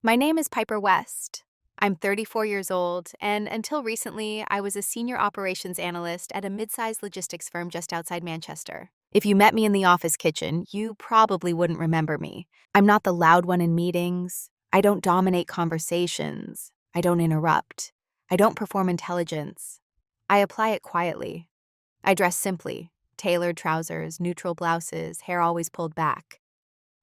My name is Piper West. I'm 34 years old, and until recently, I was a senior operations analyst at a mid-sized logistics firm just outside Manchester. If you met me in the office kitchen, you probably wouldn't remember me. I'm not the loud one in meetings. I don't dominate conversations. I don't interrupt. I don't perform intelligence. I apply it quietly. I dress simply, tailored trousers, neutral blouses, hair always pulled back.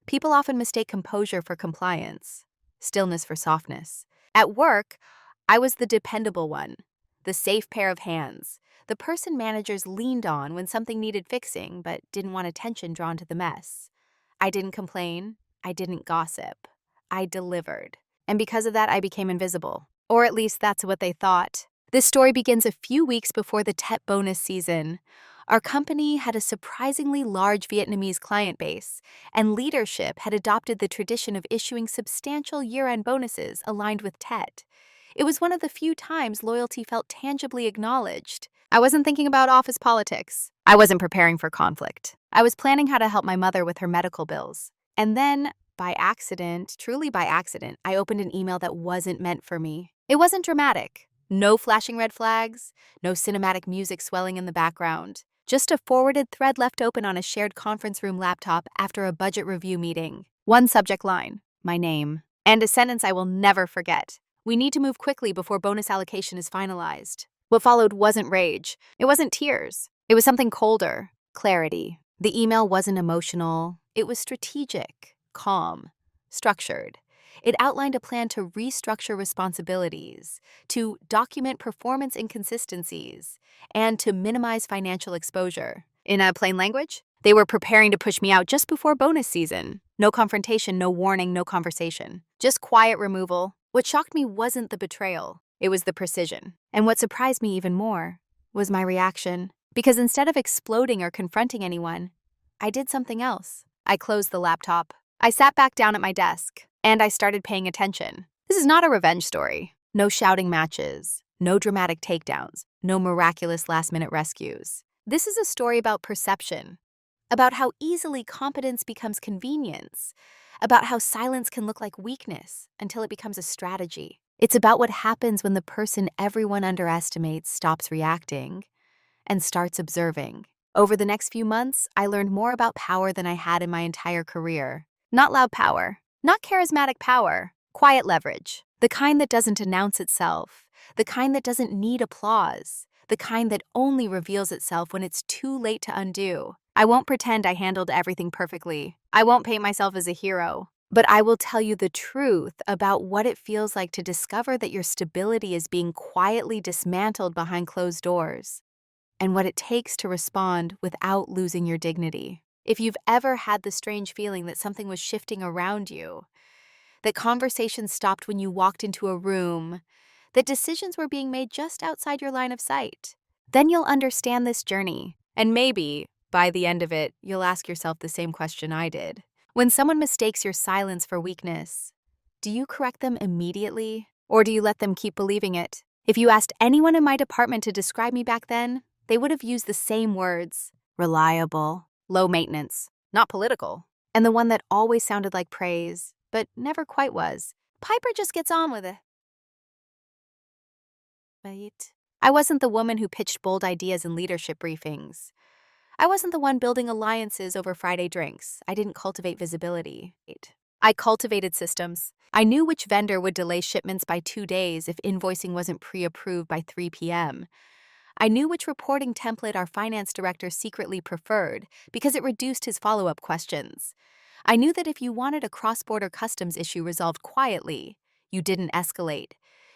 People often mistake composure for compliance, stillness for softness. At work, I was the dependable one, the safe pair of hands, the person managers leaned on when something needed fixing but didn't want attention drawn to the mess. I didn't complain. I didn't gossip. I delivered. And because of that, I became invisible. Or at least that's what they thought. This story begins a few weeks before the Tet bonus season. Our company had a surprisingly large Vietnamese client base, and leadership had adopted the tradition of issuing substantial year-end bonuses aligned with Tet. It was one of the few times loyalty felt tangibly acknowledged. I wasn't thinking about office politics. I wasn't preparing for conflict. I was planning how to help my mother with her medical bills. And then, by accident, truly by accident, I opened an email that wasn't meant for me. It wasn't dramatic. No flashing red flags, no cinematic music swelling in the background. Just a forwarded thread left open on a shared conference room laptop after a budget review meeting. One subject line, my name, and a sentence I will never forget. We need to move quickly before bonus allocation is finalized. What followed wasn't rage. It wasn't tears. It was something colder, clarity. The email wasn't emotional. It was strategic, calm, structured. It outlined a plan to restructure responsibilities, to document performance inconsistencies, and to minimize financial exposure. In a plain language, they were preparing to push me out just before bonus season. No confrontation, no warning, no conversation. Just quiet removal. What shocked me wasn't the betrayal. It was the precision. And what surprised me even more was my reaction. Because instead of exploding or confronting anyone, I did something else. I closed the laptop. I sat back down at my desk, and I started paying attention. This is not a revenge story. No shouting matches, no dramatic takedowns, no miraculous last-minute rescues. This is a story about perception, about how easily competence becomes convenience, about how silence can look like weakness until it becomes a strategy. It's about what happens when the person everyone underestimates stops reacting and starts observing. Over the next few months, I learned more about power than I had in my entire career. Not loud power, not charismatic power, quiet leverage, the kind that doesn't announce itself, the kind that doesn't need applause, the kind that only reveals itself when it's too late to undo. I won't pretend I handled everything perfectly. I won't paint myself as a hero. But I will tell you the truth about what it feels like to discover that your stability is being quietly dismantled behind closed doors, and what it takes to respond without losing your dignity. If you've ever had the strange feeling that something was shifting around you, that conversations stopped when you walked into a room, that decisions were being made just outside your line of sight, then you'll understand this journey. And maybe, by the end of it, you'll ask yourself the same question I did. When someone mistakes your silence for weakness, do you correct them immediately, or do you let them keep believing it? If you asked anyone in my department to describe me back then, they would have used the same words: reliable, low maintenance, not political, and the one that always sounded like praise, but never quite was: Piper just gets on with it. Right? I wasn't the woman who pitched bold ideas in leadership briefings. I wasn't the one building alliances over Friday drinks. I didn't cultivate visibility. I cultivated systems. I knew which vendor would delay shipments by 2 days if invoicing wasn't pre-approved by 3 p.m. I knew which reporting template our finance director secretly preferred because it reduced his follow-up questions. I knew that if you wanted a cross-border customs issue resolved quietly, you didn't escalate.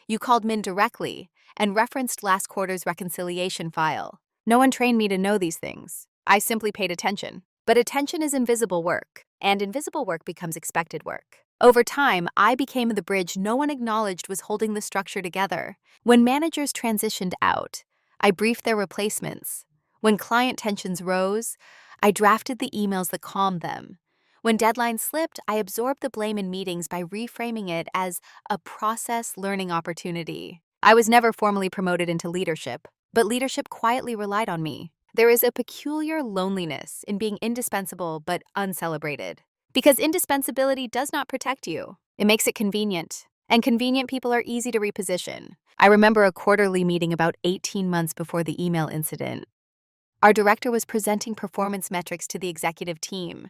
You called Min directly and referenced last quarter's reconciliation file. No one trained me to know these things. I simply paid attention. But attention is invisible work, and invisible work becomes expected work. Over time, I became the bridge no one acknowledged was holding the structure together. When managers transitioned out, I briefed their replacements. When client tensions rose, I drafted the emails that calmed them. When deadlines slipped, I absorbed the blame in meetings by reframing it as a process learning opportunity. I was never formally promoted into leadership, but leadership quietly relied on me. There is a peculiar loneliness in being indispensable but uncelebrated. Because indispensability does not protect you, It makes it convenient. And convenient people are easy to reposition. I remember a quarterly meeting about 18 months before the email incident. Our director was presenting performance metrics to the executive team.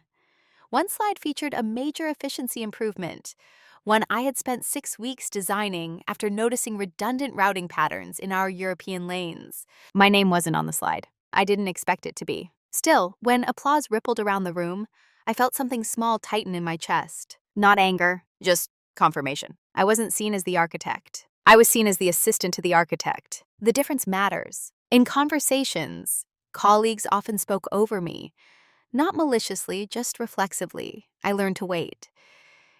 One slide featured a major efficiency improvement, one I had spent 6 weeks designing after noticing redundant routing patterns in our European lanes. My name wasn't on the slide. I didn't expect it to be. Still, when applause rippled around the room, I felt something small tighten in my chest. Not anger, just confirmation. I wasn't seen as the architect. I was seen as the assistant to the architect. The difference matters. In conversations, colleagues often spoke over me. Not maliciously, just reflexively. I learned to wait.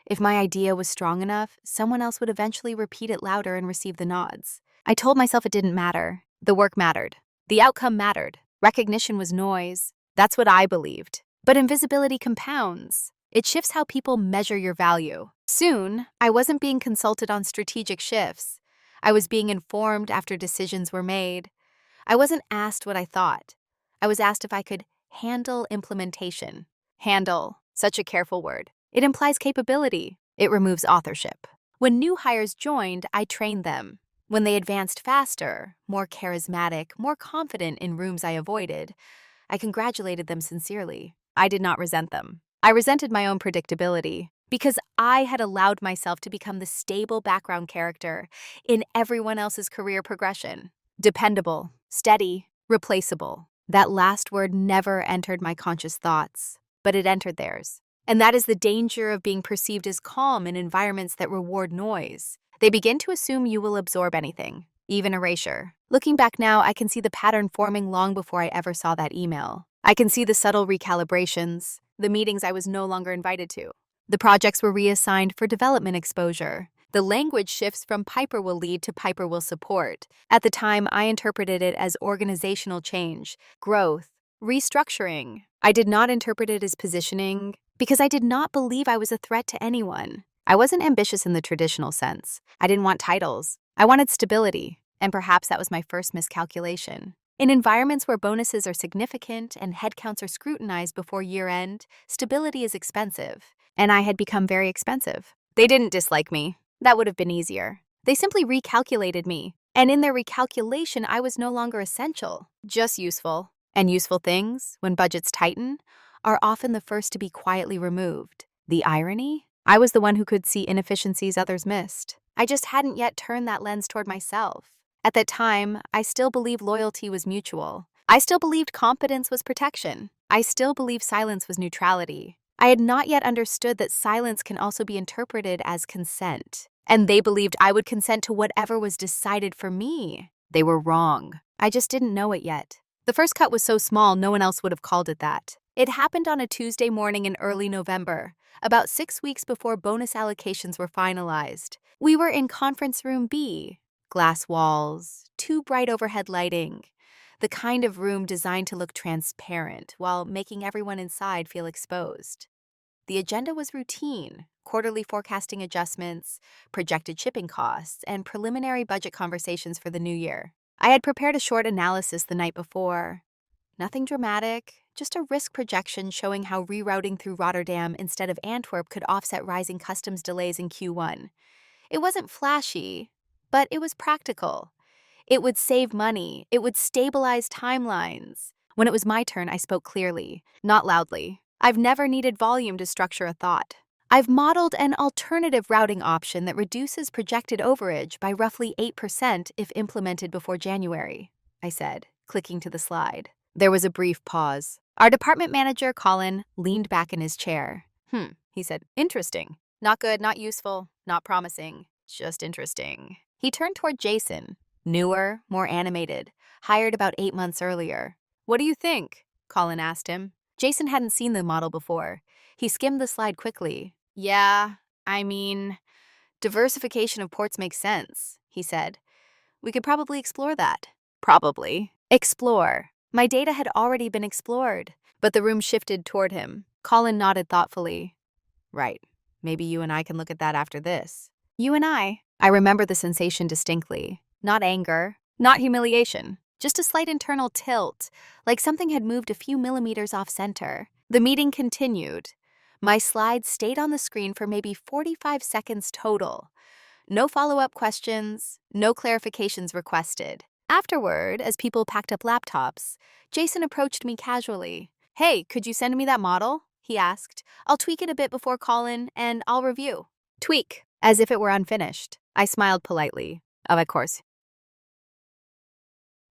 If my idea was strong enough, someone else would eventually repeat it louder and receive the nods. I told myself it didn't matter. The work mattered. The outcome mattered. Recognition was noise. That's what I believed. But invisibility compounds. It shifts how people measure your value. Soon, I wasn't being consulted on strategic shifts. I was being informed after decisions were made. I wasn't asked what I thought. I was asked if I could handle implementation. Handle, such a careful word. It implies capability. It removes authorship. When new hires joined, I trained them. When they advanced faster, more charismatic, more confident in rooms I avoided, I congratulated them sincerely. I did not resent them. I resented my own predictability because I had allowed myself to become the stable background character in everyone else's career progression. Dependable, steady, replaceable. That last word never entered my conscious thoughts, but it entered theirs. And that is the danger of being perceived as calm in environments that reward noise. They begin to assume you will absorb anything, even erasure. Looking back now, I can see the pattern forming long before I ever saw that email. I can see the subtle recalibrations, the meetings I was no longer invited to. The projects were reassigned for development exposure. The language shifts from Piper will lead to Piper will support. At the time, I interpreted it as organizational change, growth, restructuring. I did not interpret it as positioning because I did not believe I was a threat to anyone. I wasn't ambitious in the traditional sense. I didn't want titles. I wanted stability, and perhaps that was my first miscalculation. In environments where bonuses are significant and headcounts are scrutinized before year-end, stability is expensive, and I had become very expensive. They didn't dislike me. That would have been easier. They simply recalculated me, and in their recalculation, I was no longer essential, just useful. And useful things, when budgets tighten, are often the first to be quietly removed. The irony? I was the one who could see inefficiencies others missed. I just hadn't yet turned that lens toward myself. At that time, I still believed loyalty was mutual. I still believed competence was protection. I still believed silence was neutrality. I had not yet understood that silence can also be interpreted as consent. And they believed I would consent to whatever was decided for me. They were wrong. I just didn't know it yet. The first cut was so small, no one else would have called it that. It happened on a Tuesday morning in early November, about 6 weeks before bonus allocations were finalized. We were in Conference Room B. Glass walls, too bright overhead lighting. The kind of room designed to look transparent while making everyone inside feel exposed. The agenda was routine: quarterly forecasting adjustments, projected shipping costs, and preliminary budget conversations for the new year. I had prepared a short analysis the night before. Nothing dramatic, just a risk projection showing how rerouting through Rotterdam instead of Antwerp could offset rising customs delays in Q1. It wasn't flashy, but it was practical. It would save money. It would stabilize timelines. When it was my turn, I spoke clearly, not loudly. I've never needed volume to structure a thought. I've modeled an alternative routing option that reduces projected overage by roughly 8% if implemented before January, I said, clicking to the slide. There was a brief pause. Our department manager, Colin, leaned back in his chair. He said, interesting. Not good, not useful, not promising, just interesting. He turned toward Jason, newer, more animated, hired about 8 months earlier. What do you think? Colin asked him. Jason hadn't seen the model before. He skimmed the slide quickly. Yeah, diversification of ports makes sense, he said. We could probably explore that. Probably. Explore. My data had already been explored, but the room shifted toward him. Colin nodded thoughtfully. Right. Maybe you and I can look at that after this. You and I remember the sensation distinctly. Not anger, not humiliation, just a slight internal tilt, like something had moved a few millimeters off center. The meeting continued. My slides stayed on the screen for maybe 45 seconds total. No follow-up questions, no clarifications requested. Afterward, as people packed up laptops, Jason approached me casually. "Hey, could you send me that model?" he asked. "I'll tweak it a bit before call-in, and I'll review." Tweak, as if it were unfinished. I smiled politely. Of course.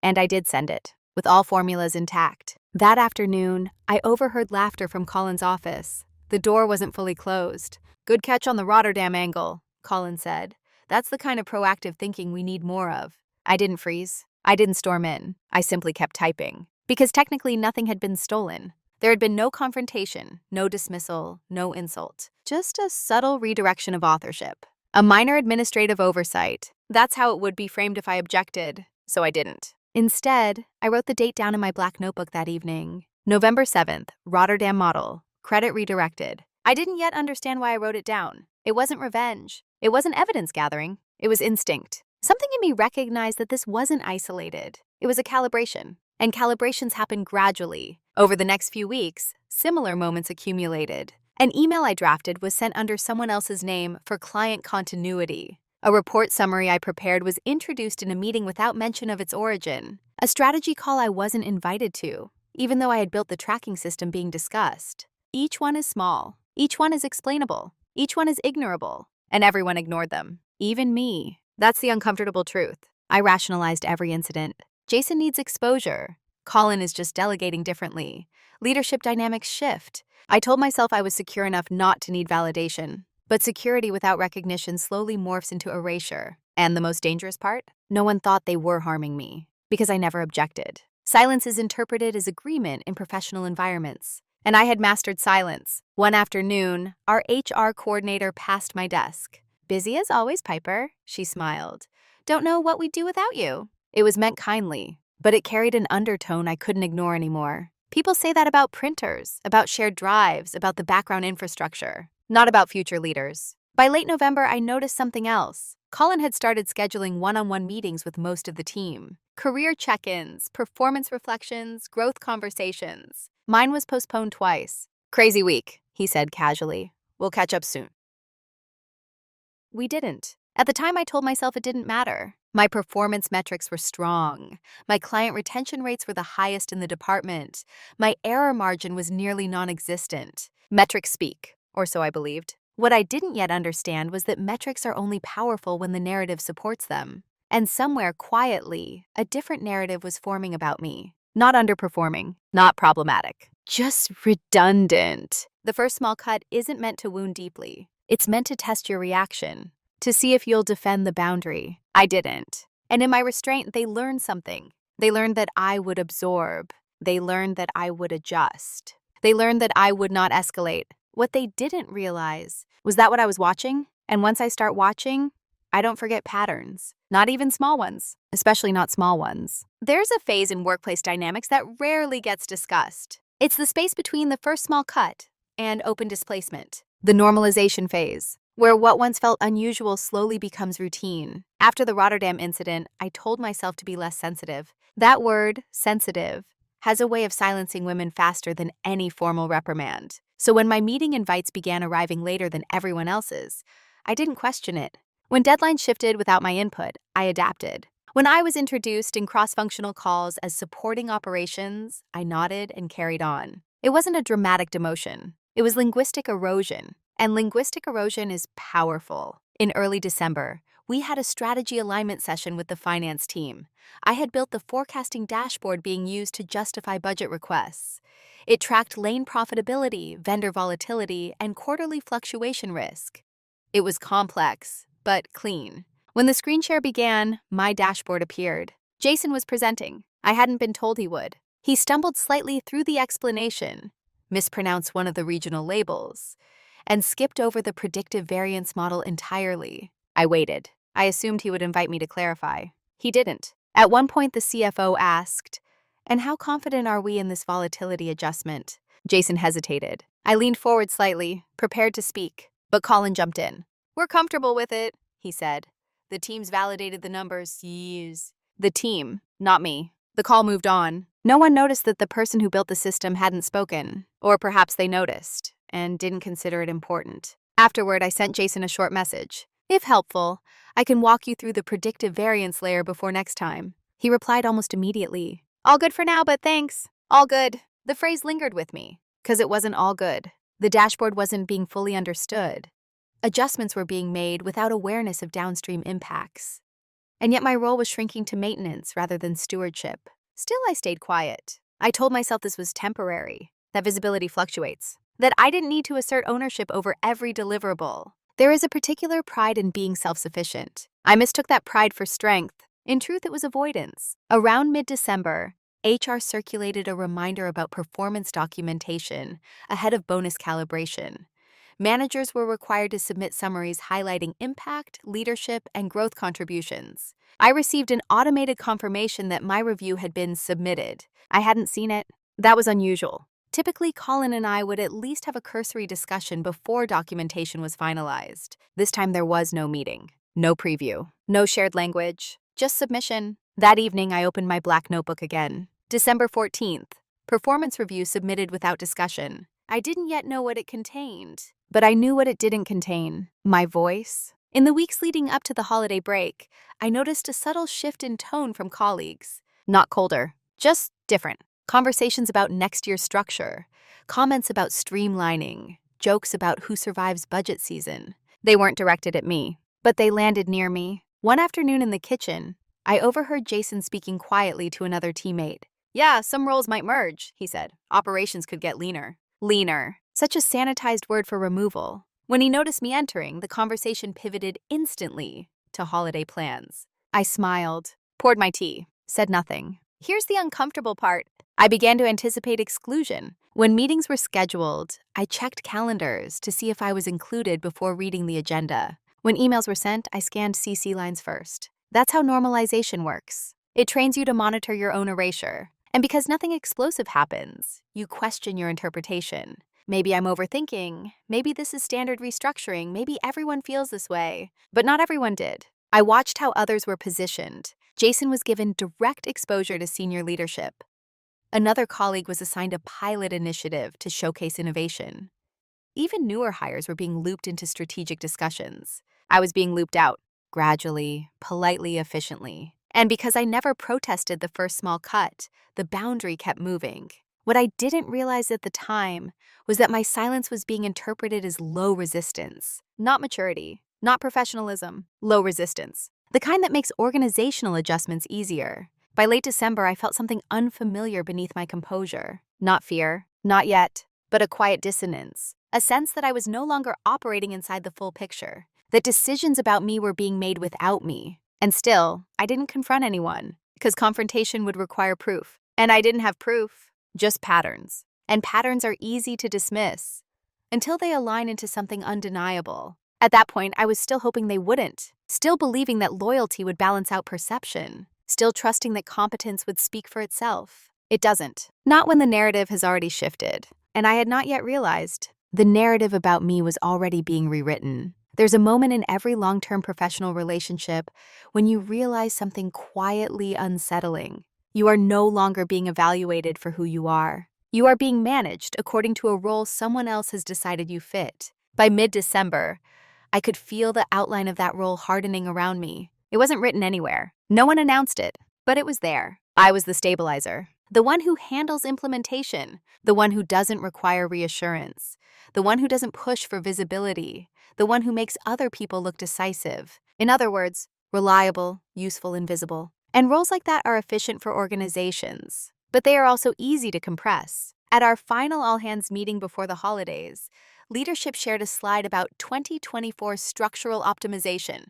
And I did send it, with all formulas intact. That afternoon, I overheard laughter from Colin's office. The door wasn't fully closed. "Good catch on the Rotterdam angle," Colin said. "That's the kind of proactive thinking we need more of." I didn't freeze. I didn't storm in. I simply kept typing. Because technically nothing had been stolen. There had been no confrontation, no dismissal, no insult. Just a subtle redirection of authorship. A minor administrative oversight. That's how it would be framed if I objected, so I didn't. Instead, I wrote the date down in my black notebook that evening. November 7th, Rotterdam model, credit redirected. I didn't yet understand why I wrote it down. It wasn't revenge. It wasn't evidence gathering. It was instinct. Something in me recognized that this wasn't isolated. It was a calibration. And calibrations happen gradually. Over the next few weeks, similar moments accumulated. An email I drafted was sent under someone else's name for client continuity. A report summary I prepared was introduced in a meeting without mention of its origin. A strategy call I wasn't invited to, even though I had built the tracking system being discussed. Each one is small. Each one is explainable. Each one is ignorable. And everyone ignored them. Even me. That's the uncomfortable truth. I rationalized every incident. Jason needs exposure. Colin is just delegating differently. Leadership dynamics shift. I told myself I was secure enough not to need validation. But security without recognition slowly morphs into erasure. And the most dangerous part? No one thought they were harming me, because I never objected. Silence is interpreted as agreement in professional environments. And I had mastered silence. One afternoon, our HR coordinator passed my desk. "Busy as always, Piper," she smiled. "Don't know what we'd do without you." It was meant kindly, but it carried an undertone I couldn't ignore anymore. People say that about printers, about shared drives, about the background infrastructure. Not about future leaders. By late November, I noticed something else. Colin had started scheduling one-on-one meetings with most of the team. Career check-ins, performance reflections, growth conversations. Mine was postponed twice. "Crazy week," he said casually. "We'll catch up soon." We didn't. At the time, I told myself it didn't matter. My performance metrics were strong. My client retention rates were the highest in the department. My error margin was nearly non-existent. Metrics speak, or so I believed. What I didn't yet understand was that metrics are only powerful when the narrative supports them. And somewhere quietly, a different narrative was forming about me. Not underperforming, not problematic, just redundant. The first small cut isn't meant to wound deeply. It's meant to test your reaction, to see if you'll defend the boundary. I didn't. And in my restraint, they learned something. They learned that I would absorb. They learned that I would adjust. They learned that I would not escalate. What they didn't realize was that what I was watching, and once I start watching, I don't forget patterns, not even small ones, especially not small ones. There's a phase in workplace dynamics that rarely gets discussed. It's the space between the first small cut and open displacement, the normalization phase, where what once felt unusual slowly becomes routine. After the Rotterdam incident, I told myself to be less sensitive. That word, sensitive, has a way of silencing women faster than any formal reprimand. So when my meeting invites began arriving later than everyone else's, I didn't question it. When deadlines shifted without my input, I adapted. When I was introduced in cross-functional calls as supporting operations, I nodded and carried on. It wasn't a dramatic demotion. It was linguistic erosion. And linguistic erosion is powerful. In early December, we had a strategy alignment session with the finance team. I had built the forecasting dashboard being used to justify budget requests. It tracked lane profitability, vendor volatility, and quarterly fluctuation risk. It was complex, but clean. When the screen share began, my dashboard appeared. Jason was presenting. I hadn't been told he would. He stumbled slightly through the explanation, mispronounced one of the regional labels, and skipped over the predictive variance model entirely. I waited. I assumed he would invite me to clarify. He didn't. At one point, the CFO asked, "And how confident are we in this volatility adjustment?" Jason hesitated. I leaned forward slightly, prepared to speak, but Colin jumped in. "We're comfortable with it," he said. "The team's validated the numbers. Yes." The team, not me. The call moved on. No one noticed that the person who built the system hadn't spoken. Or perhaps they noticed and didn't consider it important. Afterward, I sent Jason a short message. If helpful, I can walk you through the predictive variance layer before next time. He replied almost immediately. All good for now, but thanks. All good. The phrase lingered with me, because it wasn't all good. The dashboard wasn't being fully understood. Adjustments were being made without awareness of downstream impacts. And yet my role was shrinking to maintenance rather than stewardship. Still, I stayed quiet. I told myself this was temporary, that visibility fluctuates, that I didn't need to assert ownership over every deliverable. There is a particular pride in being self-sufficient. I mistook that pride for strength. In truth, it was avoidance. Around mid-December, HR circulated a reminder about performance documentation ahead of bonus calibration. Managers were required to submit summaries highlighting impact, leadership, and growth contributions. I received an automated confirmation that my review had been submitted. I hadn't seen it. That was unusual. Typically, Colin and I would at least have a cursory discussion before documentation was finalized. This time there was no meeting, no preview, no shared language, just submission. That evening, I opened my black notebook again. December 14th, performance review submitted without discussion. I didn't yet know what it contained, but I knew what it didn't contain: my voice. In the weeks leading up to the holiday break, I noticed a subtle shift in tone from colleagues. Not colder, just different. Conversations about next year's structure, comments about streamlining, jokes about who survives budget season. They weren't directed at me, but they landed near me. One afternoon in the kitchen, I overheard Jason speaking quietly to another teammate. Yeah, some roles might merge, he said. Operations could get leaner. Leaner. Such a sanitized word for removal. When he noticed me entering, the conversation pivoted instantly to holiday plans. I smiled, poured my tea, said nothing. Here's the uncomfortable part. I began to anticipate exclusion. When meetings were scheduled, I checked calendars to see if I was included before reading the agenda. When emails were sent, I scanned CC lines first. That's how normalization works. It trains you to monitor your own erasure. And because nothing explosive happens, you question your interpretation. Maybe I'm overthinking. Maybe this is standard restructuring. Maybe everyone feels this way. But not everyone did. I watched how others were positioned. Jason was given direct exposure to senior leadership. Another colleague was assigned a pilot initiative to showcase innovation. Even newer hires were being looped into strategic discussions. I was being looped out, gradually, politely, efficiently. And because I never protested the first small cut, the boundary kept moving. What I didn't realize at the time was that my silence was being interpreted as low resistance. Not maturity, not professionalism, low resistance. The kind that makes organizational adjustments easier. By late December, I felt something unfamiliar beneath my composure. Not fear, not yet, but a quiet dissonance. A sense that I was no longer operating inside the full picture. That decisions about me were being made without me. And still, I didn't confront anyone, because confrontation would require proof. And I didn't have proof, just patterns. And patterns are easy to dismiss, until they align into something undeniable. At that point, I was still hoping they wouldn't, still believing that loyalty would balance out perception, still trusting that competence would speak for itself. It doesn't. Not when the narrative has already shifted. And I had not yet realized the narrative about me was already being rewritten. There's a moment in every long-term professional relationship when you realize something quietly unsettling. You are no longer being evaluated for who you are. You are being managed according to a role someone else has decided you fit. By mid-December, I could feel the outline of that role hardening around me. It wasn't written anywhere. No one announced it, but it was there. I was the stabilizer, the one who handles implementation, the one who doesn't require reassurance, the one who doesn't push for visibility, the one who makes other people look decisive. In other words, reliable, useful, and visible. And roles like that are efficient for organizations, but they are also easy to compress. At our final all-hands meeting before the holidays, leadership shared a slide about 2024 structural optimization.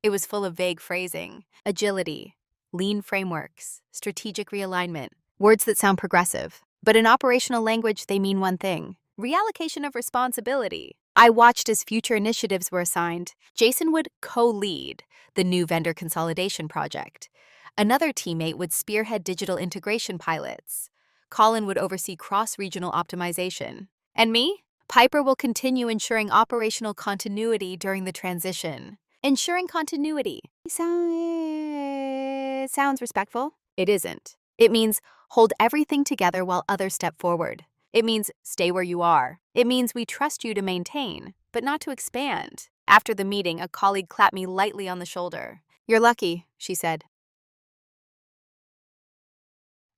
It was full of vague phrasing, agility, lean frameworks, strategic realignment, words that sound progressive. But in operational language, they mean one thing: reallocation of responsibility. I watched as future initiatives were assigned. Jason would co-lead the new vendor consolidation project. Another teammate would spearhead digital integration pilots. Colin would oversee cross-regional optimization. And me? Piper will continue ensuring operational continuity during the transition. Ensuring continuity. Sounds respectful? It isn't. It means hold everything together while others step forward. It means stay where you are. It means we trust you to maintain, but not to expand. After the meeting, a colleague clapped me lightly on the shoulder. "You're lucky," she said.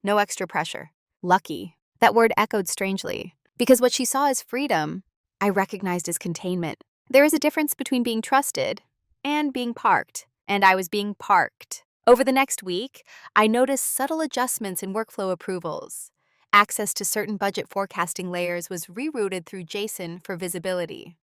No extra pressure. Lucky. That word echoed strangely, because what she saw as freedom, I recognized as containment. There is a difference between being trusted and being parked, and I was being parked. Over the next week, I noticed subtle adjustments in workflow approvals. Access to certain budget forecasting layers was rerouted through JSON for visibility.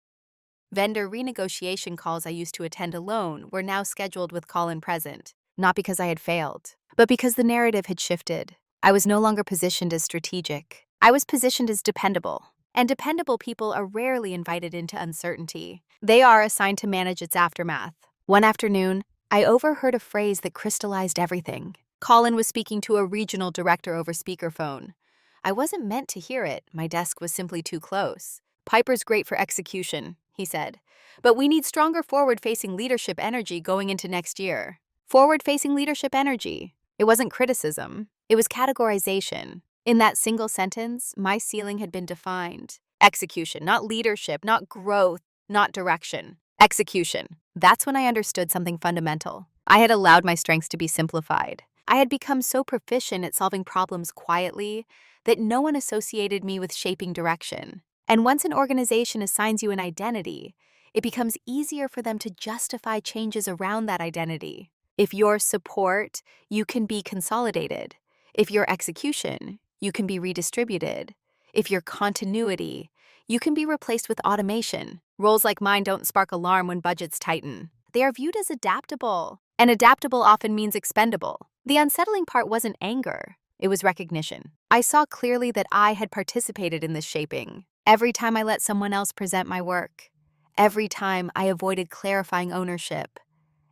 Vendor renegotiation calls I used to attend alone were now scheduled with Colin present, not because I had failed, but because the narrative had shifted. I was no longer positioned as strategic. I was positioned as dependable. And dependable people are rarely invited into uncertainty. They are assigned to manage its aftermath. One afternoon, I overheard a phrase that crystallized everything. Colin was speaking to a regional director over speakerphone. I wasn't meant to hear it. My desk was simply too close. "Piper's great for execution," he said, "but we need stronger forward-facing leadership energy going into next year." Forward-facing leadership energy. It wasn't criticism. It was categorization. In that single sentence, my ceiling had been defined. Execution, not leadership, not growth, not direction. Execution. That's when I understood something fundamental. I had allowed my strengths to be simplified. I had become so proficient at solving problems quietly that no one associated me with shaping direction. And once an organization assigns you an identity, it becomes easier for them to justify changes around that identity. If you're support, you can be consolidated. If you're execution, you can be redistributed. If you're continuity, you can be replaced with automation. Roles like mine don't spark alarm when budgets tighten. They are viewed as adaptable, and adaptable often means expendable. The unsettling part wasn't anger, it was recognition. I saw clearly that I had participated in this shaping. Every time I let someone else present my work, every time I avoided clarifying ownership,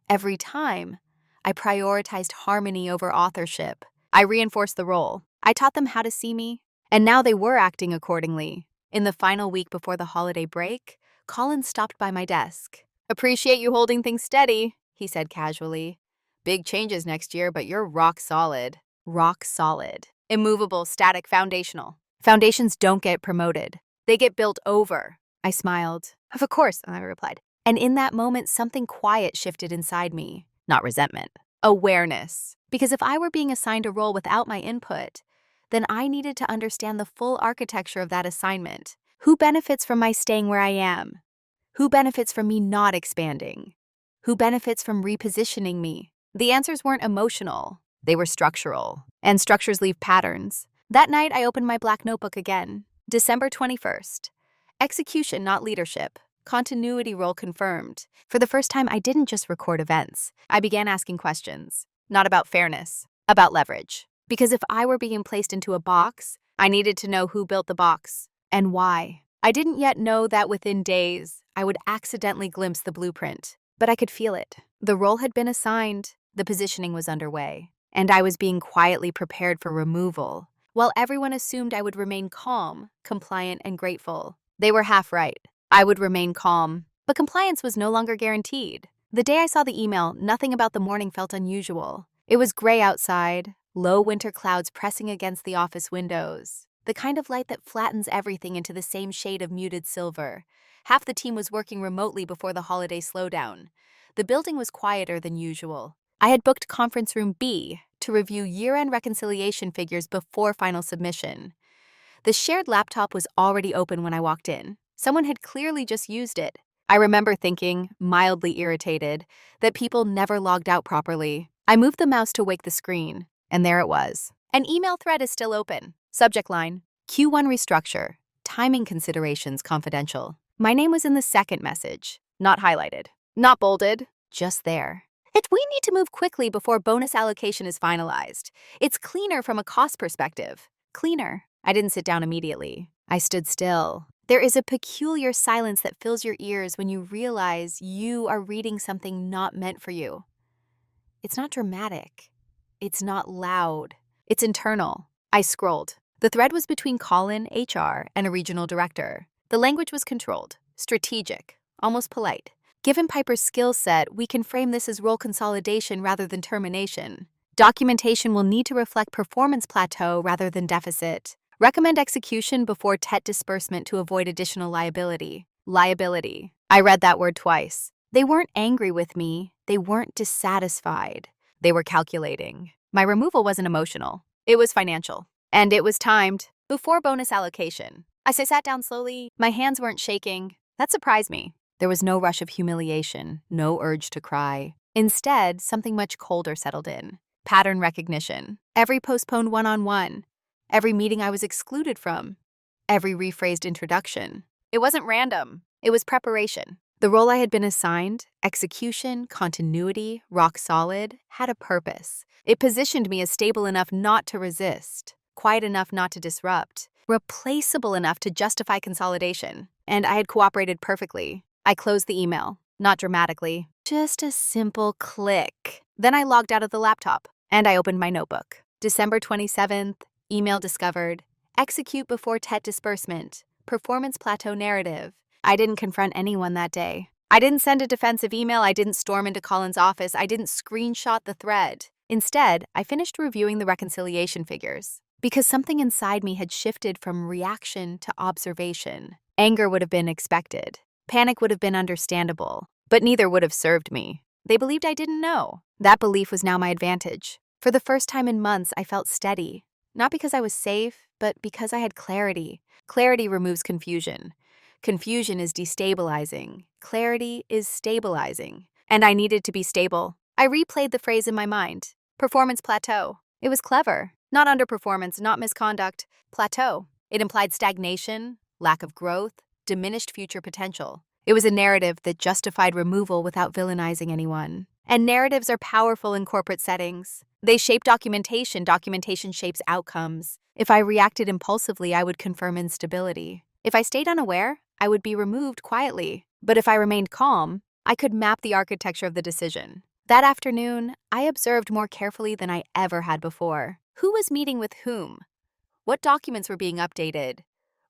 every time I prioritized harmony over authorship. I reinforced the role. I taught them how to see me, and now they were acting accordingly. In the final week before the holiday break, Colin stopped by my desk. "Appreciate you holding things steady," he said casually. "Big changes next year, but you're rock solid." Rock solid. Immovable, static, foundational. Foundations don't get promoted. They get built over. I smiled. "Of course," I replied. And in that moment, something quiet shifted inside me. Not resentment. Awareness. Because if I were being assigned a role without my input, then I needed to understand the full architecture of that assignment. Who benefits from my staying where I am? Who benefits from me not expanding? Who benefits from repositioning me? The answers weren't emotional. They were structural. And structures leave patterns. That night, I opened my black notebook again. December 21st. Execution, not leadership. Continuity role confirmed. For the first time, I didn't just record events. I began asking questions. Not about fairness, about leverage. Because if I were being placed into a box, I needed to know who built the box and why. I didn't yet know that within days, I would accidentally glimpse the blueprint. But I could feel it. The role had been assigned, the positioning was underway, and I was being quietly prepared for removal, while everyone assumed I would remain calm, compliant, and grateful. They were half right. I would remain calm, but compliance was no longer guaranteed. The day I saw the email, nothing about the morning felt unusual. It was gray outside, low winter clouds pressing against the office windows, the kind of light that flattens everything into the same shade of muted silver. Half the team was working remotely before the holiday slowdown. The building was quieter than usual. I had booked conference room B to review year-end reconciliation figures before final submission. The shared laptop was already open when I walked in. Someone had clearly just used it. I remember thinking, mildly irritated, that people never logged out properly. I moved the mouse to wake the screen, and there it was. An email thread is still open. Subject line, Q1 restructure, timing considerations confidential. My name was in the second message, not highlighted, not bolded, just there. We need to move quickly before bonus allocation is finalized. It's cleaner from a cost perspective. Cleaner. I didn't sit down immediately. I stood still. There is a peculiar silence that fills your ears when you realize you are reading something not meant for you. It's not dramatic. It's not loud. It's internal. I scrolled. The thread was between Colin, HR, and a regional director. The language was controlled, strategic, almost polite. Given Piper's skill set, we can frame this as role consolidation rather than termination. Documentation will need to reflect performance plateau rather than deficit. Recommend execution before TET disbursement to avoid additional liability. Liability. I read that word twice. They weren't angry with me. They weren't dissatisfied. They were calculating. My removal wasn't emotional. It was financial. And it was timed before bonus allocation. As I sat down slowly, my hands weren't shaking. That surprised me. There was no rush of humiliation, no urge to cry. Instead, something much colder settled in. Pattern recognition. Every postponed one-on-one. Every meeting I was excluded from. Every rephrased introduction. It wasn't random. It was preparation. The role I had been assigned, execution, continuity, rock solid, had a purpose. It positioned me as stable enough not to resist, quiet enough not to disrupt, replaceable enough to justify consolidation. And I had cooperated perfectly. I closed the email, not dramatically, just a simple click. Then I logged out of the laptop, and I opened my notebook. December 27th, email discovered. Execute before TET disbursement. Performance plateau narrative. I didn't confront anyone that day. I didn't send a defensive email. I didn't storm into Colin's office. I didn't screenshot the thread. Instead, I finished reviewing the reconciliation figures because something inside me had shifted from reaction to observation. Anger would have been expected. Panic would have been understandable, but neither would have served me. They believed I didn't know. That belief was now my advantage. For the first time in months, I felt steady. Not because I was safe, but because I had clarity. Clarity removes confusion. Confusion is destabilizing. Clarity is stabilizing. And I needed to be stable. I replayed the phrase in my mind. Performance plateau. It was clever. Not underperformance, not misconduct. Plateau. It implied stagnation, lack of growth, diminished future potential. It was a narrative that justified removal without villainizing anyone. And narratives are powerful in corporate settings. They shape documentation. Documentation shapes outcomes. If I reacted impulsively, I would confirm instability. If I stayed unaware, I would be removed quietly. But if I remained calm, I could map the architecture of the decision. That afternoon, I observed more carefully than I ever had before. Who was meeting with whom? What documents were being updated?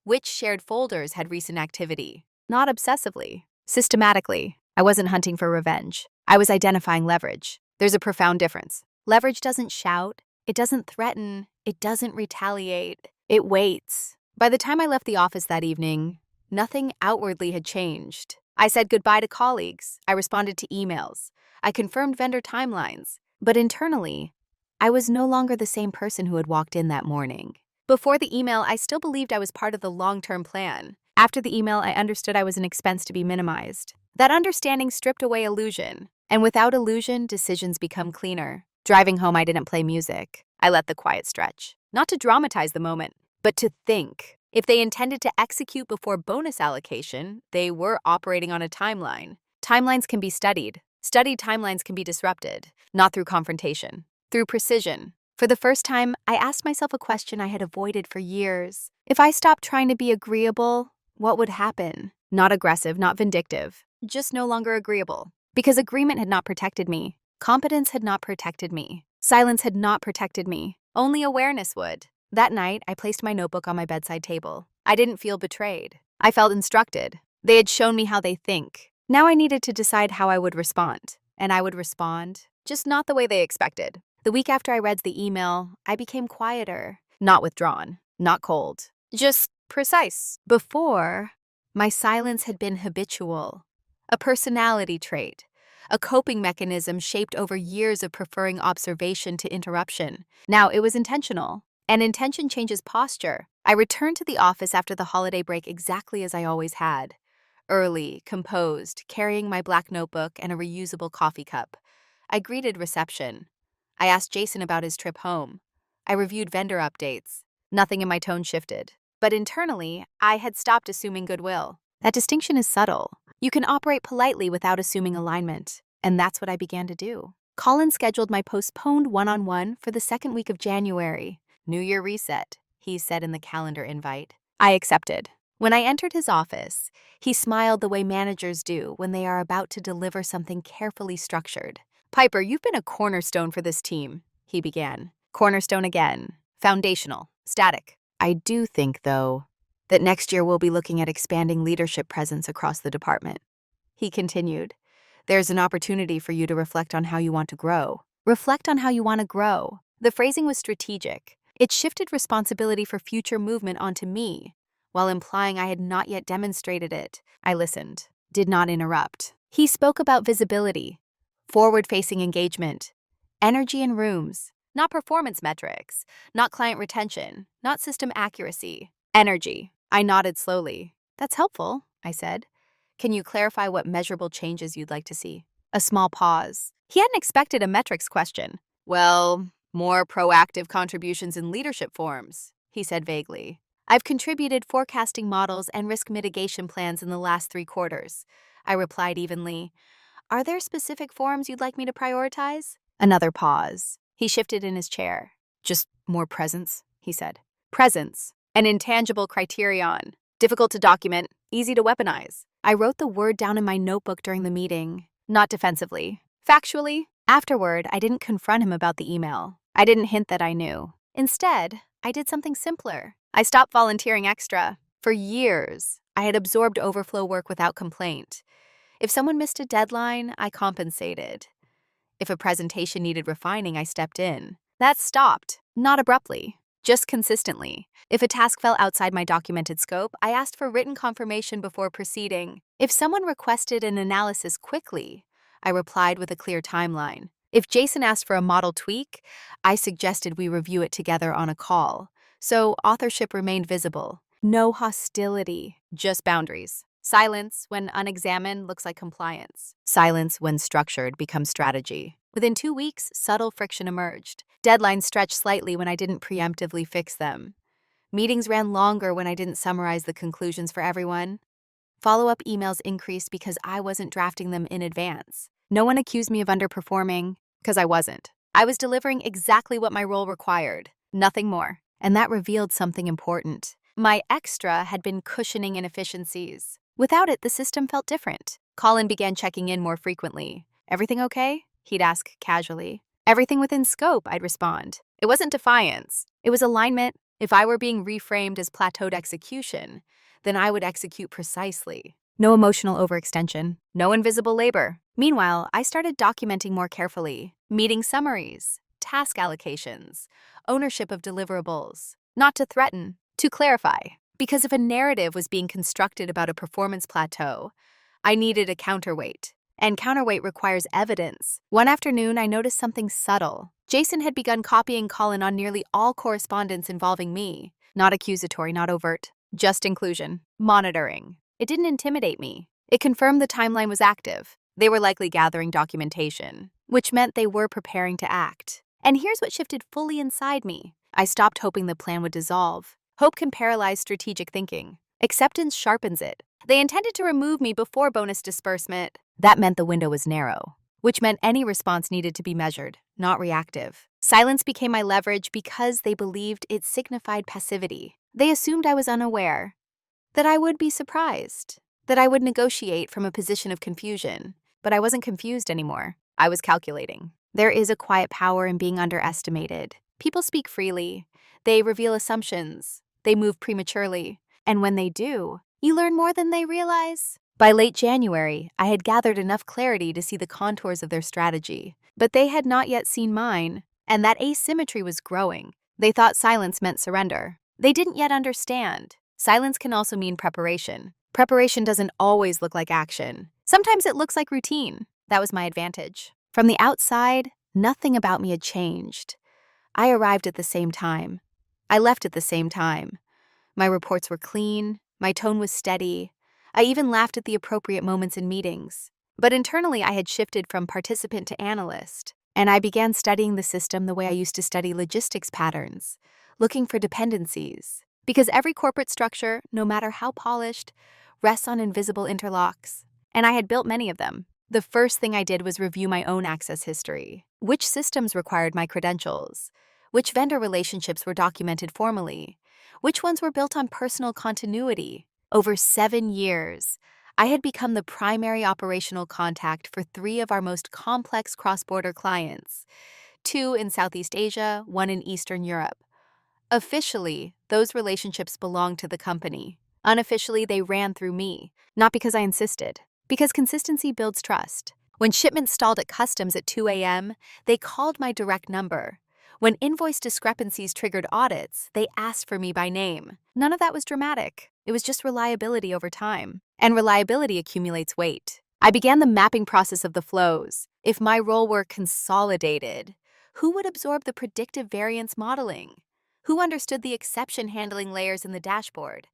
Which shared folders had recent activity? Not obsessively, systematically. I wasn't hunting for revenge. I was identifying leverage. There's a profound difference. Leverage doesn't shout. It doesn't threaten. It doesn't retaliate. It waits. By the time I left the office that evening, nothing outwardly had changed. I said goodbye to colleagues. I responded to emails. I confirmed vendor timelines. But internally, I was no longer the same person who had walked in that morning. Before the email, I still believed I was part of the long-term plan. After the email, I understood I was an expense to be minimized. That understanding stripped away illusion. And without illusion, decisions become cleaner. Driving home, I didn't play music. I let the quiet stretch. Not to dramatize the moment, but to think. If they intended to execute before bonus allocation, they were operating on a timeline. Timelines can be studied. Studied timelines can be disrupted, not through confrontation, through precision. For the first time, I asked myself a question I had avoided for years. If I stopped trying to be agreeable, what would happen? Not aggressive, not vindictive, just no longer agreeable. Because agreement had not protected me. Competence had not protected me. Silence had not protected me. Only awareness would. That night, I placed my notebook on my bedside table. I didn't feel betrayed. I felt instructed. They had shown me how they think. Now I needed to decide how I would respond. And I would respond, just not the way they expected. The week after I read the email, I became quieter. Not withdrawn, not cold, just precise. Before, my silence had been habitual. A personality trait. A coping mechanism shaped over years of preferring observation to interruption. Now it was intentional. And intention changes posture. I returned to the office after the holiday break exactly as I always had. Early, composed, carrying my black notebook and a reusable coffee cup. I greeted reception. I asked Jason about his trip home. I reviewed vendor updates. Nothing in my tone shifted. But internally, I had stopped assuming goodwill. That distinction is subtle. You can operate politely without assuming alignment. And that's what I began to do. Colin scheduled my postponed one-on-one for the second week of January. New Year reset, he said in the calendar invite. I accepted. When I entered his office, he smiled the way managers do when they are about to deliver something carefully structured. Piper, you've been a cornerstone for this team, he began. Cornerstone again. Foundational. Static. I do think, though, that next year we'll be looking at expanding leadership presence across the department. He continued. There's an opportunity for you to reflect on how you want to grow. Reflect on how you want to grow. The phrasing was strategic. It shifted responsibility for future movement onto me, while implying I had not yet demonstrated it. I listened, did not interrupt. He spoke about visibility, forward-facing engagement, energy in rooms, not performance metrics, not client retention, not system accuracy. Energy. I nodded slowly. That's helpful, I said. Can you clarify what measurable changes you'd like to see? A small pause. He hadn't expected a metrics question. Well, more proactive contributions in leadership forms, he said vaguely. I've contributed forecasting models and risk mitigation plans in the last 3 quarters. I replied evenly. Are there specific forms you'd like me to prioritize? Another pause. He shifted in his chair. Just more presence, he said. Presence. An intangible criterion. Difficult to document, easy to weaponize. I wrote the word down in my notebook during the meeting, not defensively. Factually, afterward, I didn't confront him about the email. I didn't hint that I knew. Instead, I did something simpler. I stopped volunteering extra. For years, I had absorbed overflow work without complaint. If someone missed a deadline, I compensated. If a presentation needed refining, I stepped in. That stopped, not abruptly, just consistently. If a task fell outside my documented scope, I asked for written confirmation before proceeding. If someone requested an analysis quickly, I replied with a clear timeline. If Jason asked for a model tweak, I suggested we review it together on a call. So authorship remained visible. No hostility, just boundaries. Silence, when unexamined, looks like compliance. Silence, when structured, becomes strategy. Within 2 weeks, subtle friction emerged. Deadlines stretched slightly when I didn't preemptively fix them. Meetings ran longer when I didn't summarize the conclusions for everyone. Follow-up emails increased because I wasn't drafting them in advance. No one accused me of underperforming, because I wasn't. I was delivering exactly what my role required, nothing more. And that revealed something important. My extra had been cushioning inefficiencies. Without it, the system felt different. Colin began checking in more frequently. Everything okay? He'd ask casually. Everything within scope, I'd respond. It wasn't defiance. It was alignment. If I were being reframed as plateaued execution, then I would execute precisely. No emotional overextension. No invisible labor. Meanwhile, I started documenting more carefully. Meeting summaries, task allocations, ownership of deliverables. Not to threaten, to clarify. Because if a narrative was being constructed about a performance plateau, I needed a counterweight. And counterweight requires evidence. One afternoon, I noticed something subtle. Jason had begun copying Colin on nearly all correspondence involving me. Not accusatory, not overt. Just inclusion. Monitoring. It didn't intimidate me. It confirmed the timeline was active. They were likely gathering documentation, which meant they were preparing to act. And here's what shifted fully inside me. I stopped hoping the plan would dissolve. Hope can paralyze strategic thinking. Acceptance sharpens it. They intended to remove me before bonus disbursement. That meant the window was narrow, which meant any response needed to be measured, not reactive. Silence became my leverage because they believed it signified passivity. They assumed I was unaware, that I would be surprised, that I would negotiate from a position of confusion. But I wasn't confused anymore. I was calculating. There is a quiet power in being underestimated. People speak freely. They reveal assumptions. They move prematurely. And when they do, you learn more than they realize. By late January, I had gathered enough clarity to see the contours of their strategy. But they had not yet seen mine, and that asymmetry was growing. They thought silence meant surrender. They didn't yet understand. Silence can also mean preparation. Preparation doesn't always look like action. Sometimes it looks like routine. That was my advantage. From the outside, nothing about me had changed. I arrived at the same time. I left at the same time. My reports were clean. My tone was steady. I even laughed at the appropriate moments in meetings. But internally, I had shifted from participant to analyst, and I began studying the system the way I used to study logistics patterns, looking for dependencies. Because every corporate structure, no matter how polished, rests on invisible interlocks. And I had built many of them. The first thing I did was review my own access history. Which systems required my credentials? Which vendor relationships were documented formally? Which ones were built on personal continuity? Over 7 years, I had become the primary operational contact for 3 of our most complex cross-border clients, 2 in Southeast Asia, 1 in Eastern Europe. Officially, those relationships belonged to the company. Unofficially, they ran through me, not because I insisted, because consistency builds trust. When shipments stalled at customs at 2 a.m., they called my direct number. When invoice discrepancies triggered audits, they asked for me by name. None of that was dramatic. It was just reliability over time. And reliability accumulates weight. I began the mapping process of the flows. If my role were consolidated, who would absorb the predictive variance modeling? Who understood the exception handling layers in the dashboard?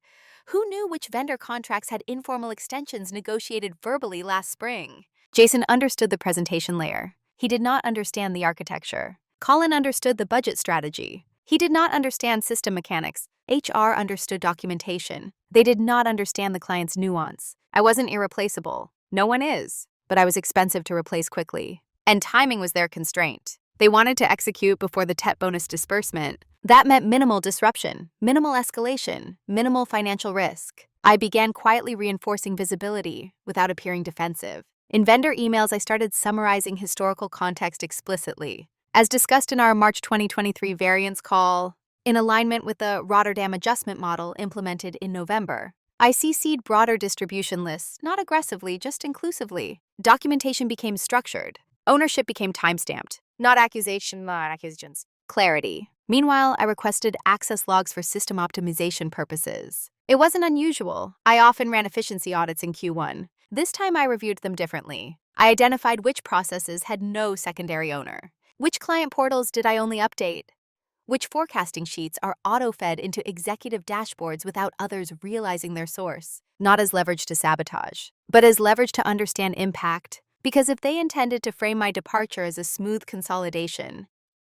Who knew which vendor contracts had informal extensions negotiated verbally last spring? Jason understood the presentation layer. He did not understand the architecture. Colin understood the budget strategy. He did not understand system mechanics. HR understood documentation. They did not understand the client's nuance. I wasn't irreplaceable. No one is. But I was expensive to replace quickly. And timing was their constraint. They wanted to execute before the TET bonus disbursement. That meant minimal disruption, minimal escalation, minimal financial risk. I began quietly reinforcing visibility without appearing defensive. In vendor emails, I started summarizing historical context explicitly. As discussed in our March 2023 variance call, in alignment with the Rotterdam adjustment model implemented in November, I CC'd broader distribution lists, not aggressively, just inclusively. Documentation became structured. Ownership became timestamped, not accusations. Clarity. Meanwhile, I requested access logs for system optimization purposes. It wasn't unusual. I often ran efficiency audits in Q1. This time I reviewed them differently. I identified which processes had no secondary owner. Which client portals did I only update? Which forecasting sheets are auto-fed into executive dashboards without others realizing their source? Not as leverage to sabotage, but as leverage to understand impact. Because if they intended to frame my departure as a smooth consolidation,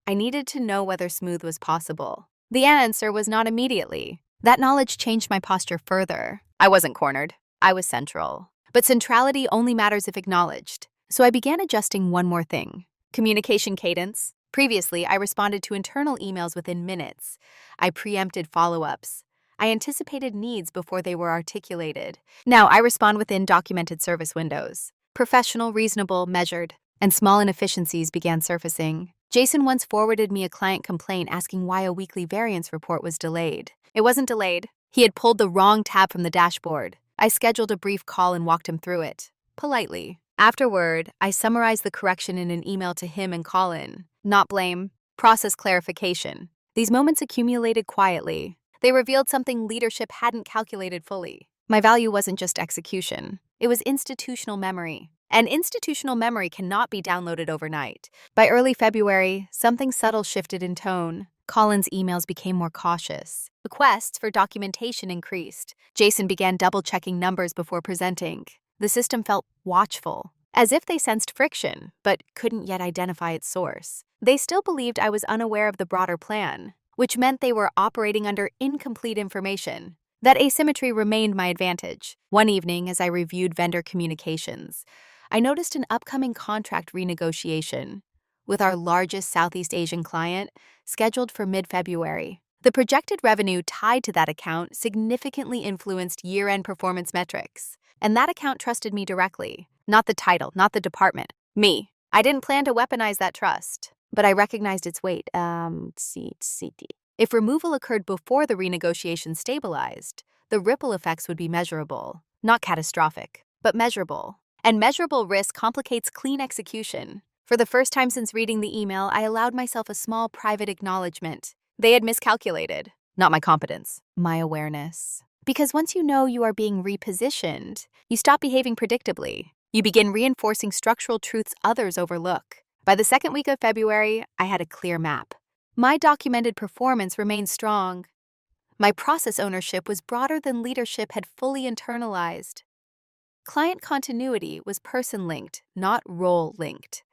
I needed to know whether smooth was possible. The answer was not immediately. That knowledge changed my posture further. I wasn't cornered. I was central. But centrality only matters if acknowledged. So I began adjusting one more thing. Communication cadence. Previously, I responded to internal emails within minutes. I preempted follow-ups. I anticipated needs before they were articulated. Now I respond within documented service windows. Professional, reasonable, measured, and small inefficiencies began surfacing. Jason once forwarded me a client complaint asking why a weekly variance report was delayed. It wasn't delayed. He had pulled the wrong tab from the dashboard. I scheduled a brief call and walked him through it, politely. Afterward, I summarized the correction in an email to him and Colin. Not blame, process clarification. These moments accumulated quietly. They revealed something leadership hadn't calculated fully. My value wasn't just execution. It was institutional memory. And institutional memory cannot be downloaded overnight. By early February, something subtle shifted in tone. Colin's emails became more cautious. Requests for documentation increased. Jason began double-checking numbers before presenting. The system felt watchful, as if they sensed friction, but couldn't yet identify its source. They still believed I was unaware of the broader plan, which meant they were operating under incomplete information. That asymmetry remained my advantage. One evening, as I reviewed vendor communications, I noticed an upcoming contract renegotiation with our largest Southeast Asian client scheduled for mid-February. The projected revenue tied to that account significantly influenced year-end performance metrics. And that account trusted me directly. Not the title, not the department. Me. I didn't plan to weaponize that trust, but I recognized its weight. If removal occurred before the renegotiation stabilized, the ripple effects would be measurable. Not catastrophic, but measurable. And measurable risk complicates clean execution. For the first time since reading the email, I allowed myself a small private acknowledgement. They had miscalculated. Not my competence, my awareness. Because once you know you are being repositioned, you stop behaving predictably. You begin reinforcing structural truths others overlook. By the second week of February, I had a clear map. My documented performance remained strong. My process ownership was broader than leadership had fully internalized. Client continuity was person-linked, not role-linked.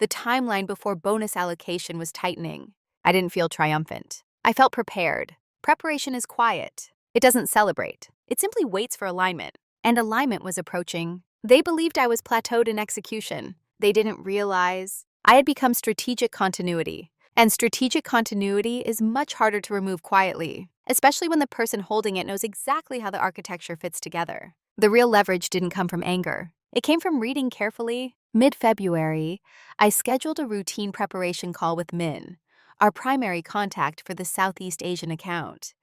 The timeline before bonus allocation was tightening. I didn't feel triumphant. I felt prepared. Preparation is quiet. It doesn't celebrate. It simply waits for alignment. And alignment was approaching. They believed I was plateaued in execution. They didn't realize I had become strategic continuity. And strategic continuity is much harder to remove quietly, especially when the person holding it knows exactly how the architecture fits together. The real leverage didn't come from anger. It came from reading carefully. Mid-February, I scheduled a routine preparation call with Min, our primary contact for the Southeast Asian account.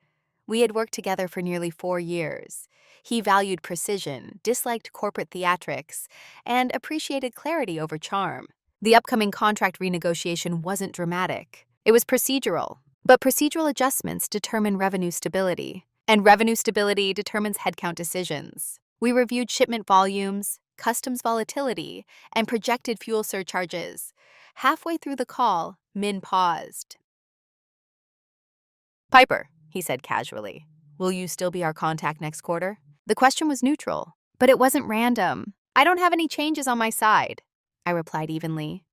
We had worked together for nearly 4 years. He valued precision, disliked corporate theatrics, and appreciated clarity over charm. The upcoming contract renegotiation wasn't dramatic. It was procedural, but procedural adjustments determine revenue stability, and revenue stability determines headcount decisions. We reviewed shipment volumes, customs volatility, and projected fuel surcharges. Halfway through the call, Min paused. "Piper," he said casually, "will you still be our contact next quarter?" The question was neutral, but it wasn't random. "I don't have any changes on my side," I replied evenly.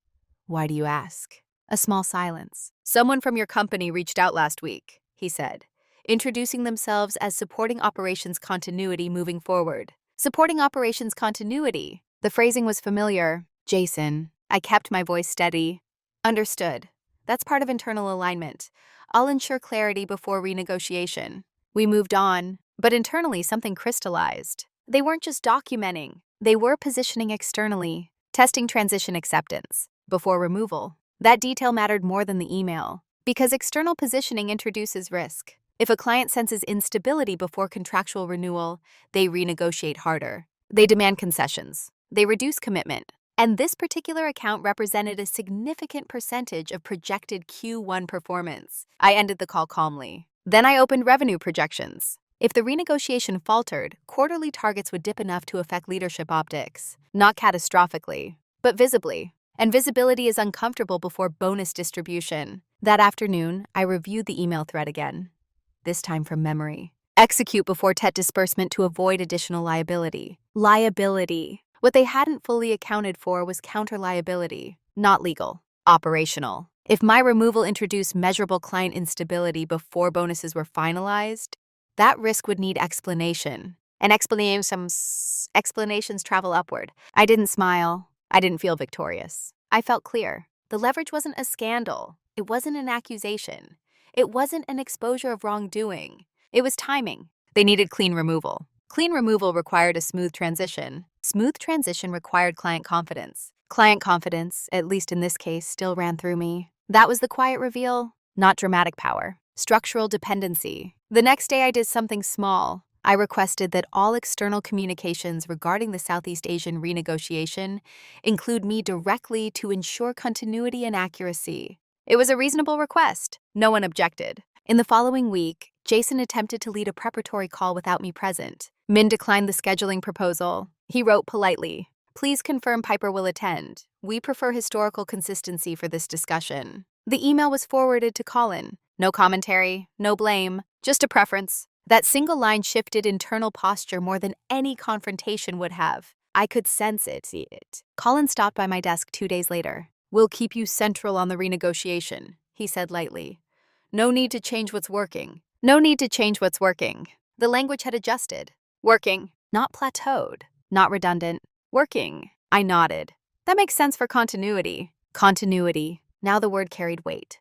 "Why do you ask?" A small silence. "Someone from your company reached out last week," he said, introducing themselves as supporting operations continuity moving forward. Supporting operations continuity. The phrasing was familiar. "Jason." I kept my voice steady. "Understood. That's part of internal alignment. I'll ensure clarity before renegotiation." We moved on, but internally something crystallized. They weren't just documenting, they were positioning externally, testing transition acceptance before removal. That detail mattered more than the email, because external positioning introduces risk. If a client senses instability before contractual renewal, they renegotiate harder. They demand concessions. They reduce commitment. And this particular account represented a significant percentage of projected Q1 performance. I ended the call calmly. Then I opened revenue projections. If the renegotiation faltered, quarterly targets would dip enough to affect leadership optics. Not catastrophically, but visibly. And visibility is uncomfortable before bonus distribution. That afternoon, I reviewed the email thread again, this time from memory. Execute before TET disbursement to avoid additional liability. Liability. What they hadn't fully accounted for was counter-liability, not legal, operational. If my removal introduced measurable client instability before bonuses were finalized, that risk would need explanation. And explanations travel upward. I didn't smile. I didn't feel victorious. I felt clear. The leverage wasn't a scandal. It wasn't an accusation. It wasn't an exposure of wrongdoing. It was timing. They needed clean removal. Clean removal required a smooth transition. Smooth transition required client confidence. Client confidence, at least in this case, still ran through me. That was the quiet reveal, not dramatic power. Structural dependency. The next day I did something small. I requested that all external communications regarding the Southeast Asian renegotiation include me directly to ensure continuity and accuracy. It was a reasonable request. No one objected. In the following week, Jason attempted to lead a preparatory call without me present. Min declined the scheduling proposal. He wrote politely, "Please confirm Piper will attend. We prefer historical consistency for this discussion." The email was forwarded to Colin. No commentary, no blame, just a preference. That single line shifted internal posture more than any confrontation would have. I could sense it. Colin stopped by my desk 2 days later. "We'll keep you central on the renegotiation," he said lightly. "No need to change what's working." No need to change what's working. The language had adjusted. Working. Not plateaued. Not redundant. Working. I nodded. That makes sense for continuity. Continuity. Now the word carried weight.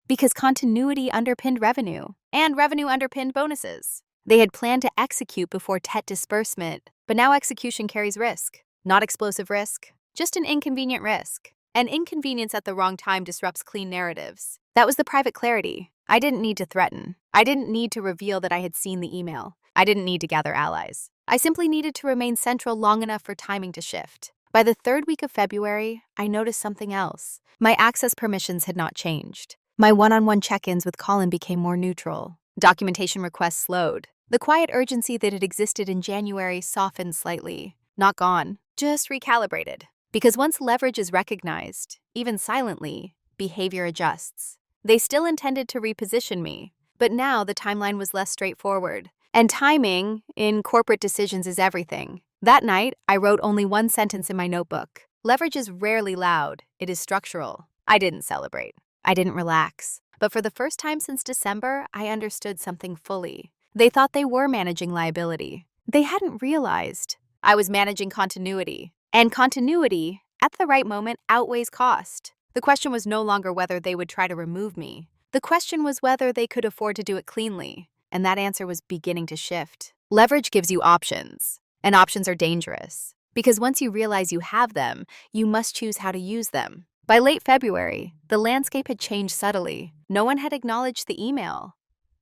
Because continuity underpinned revenue, and revenue underpinned bonuses. They had planned to execute before TET disbursement, but now execution carries risk. Not explosive risk, just an inconvenient risk. An inconvenience at the wrong time disrupts clean narratives. That was the private clarity. I didn't need to threaten. I didn't need to reveal that I had seen the email. I didn't need to gather allies. I simply needed to remain central long enough for timing to shift. By the 3rd week of February, I noticed something else. My access permissions had not changed. My one-on-one check-ins with Colin became more neutral. Documentation requests slowed. The quiet urgency that had existed in January softened slightly. Not gone, just recalibrated. Because once leverage is recognized, even silently, behavior adjusts. They still intended to reposition me, but now the timeline was less straightforward. And timing in corporate decisions is everything. That night, I wrote only one sentence in my notebook. Leverage is rarely loud. It is structural. I didn't celebrate. I didn't relax. But for the first time since December, I understood something fully. They thought they were managing liability. They hadn't realized I was managing continuity. And continuity, at the right moment, outweighs cost. The question was no longer whether they would try to remove me. The question was whether they could afford to do it cleanly. And that answer was beginning to shift. Leverage gives you options. And options are dangerous. Because once you realize you have them, you must choose how to use them. By late February, the landscape had changed subtly. No one had acknowledged the email.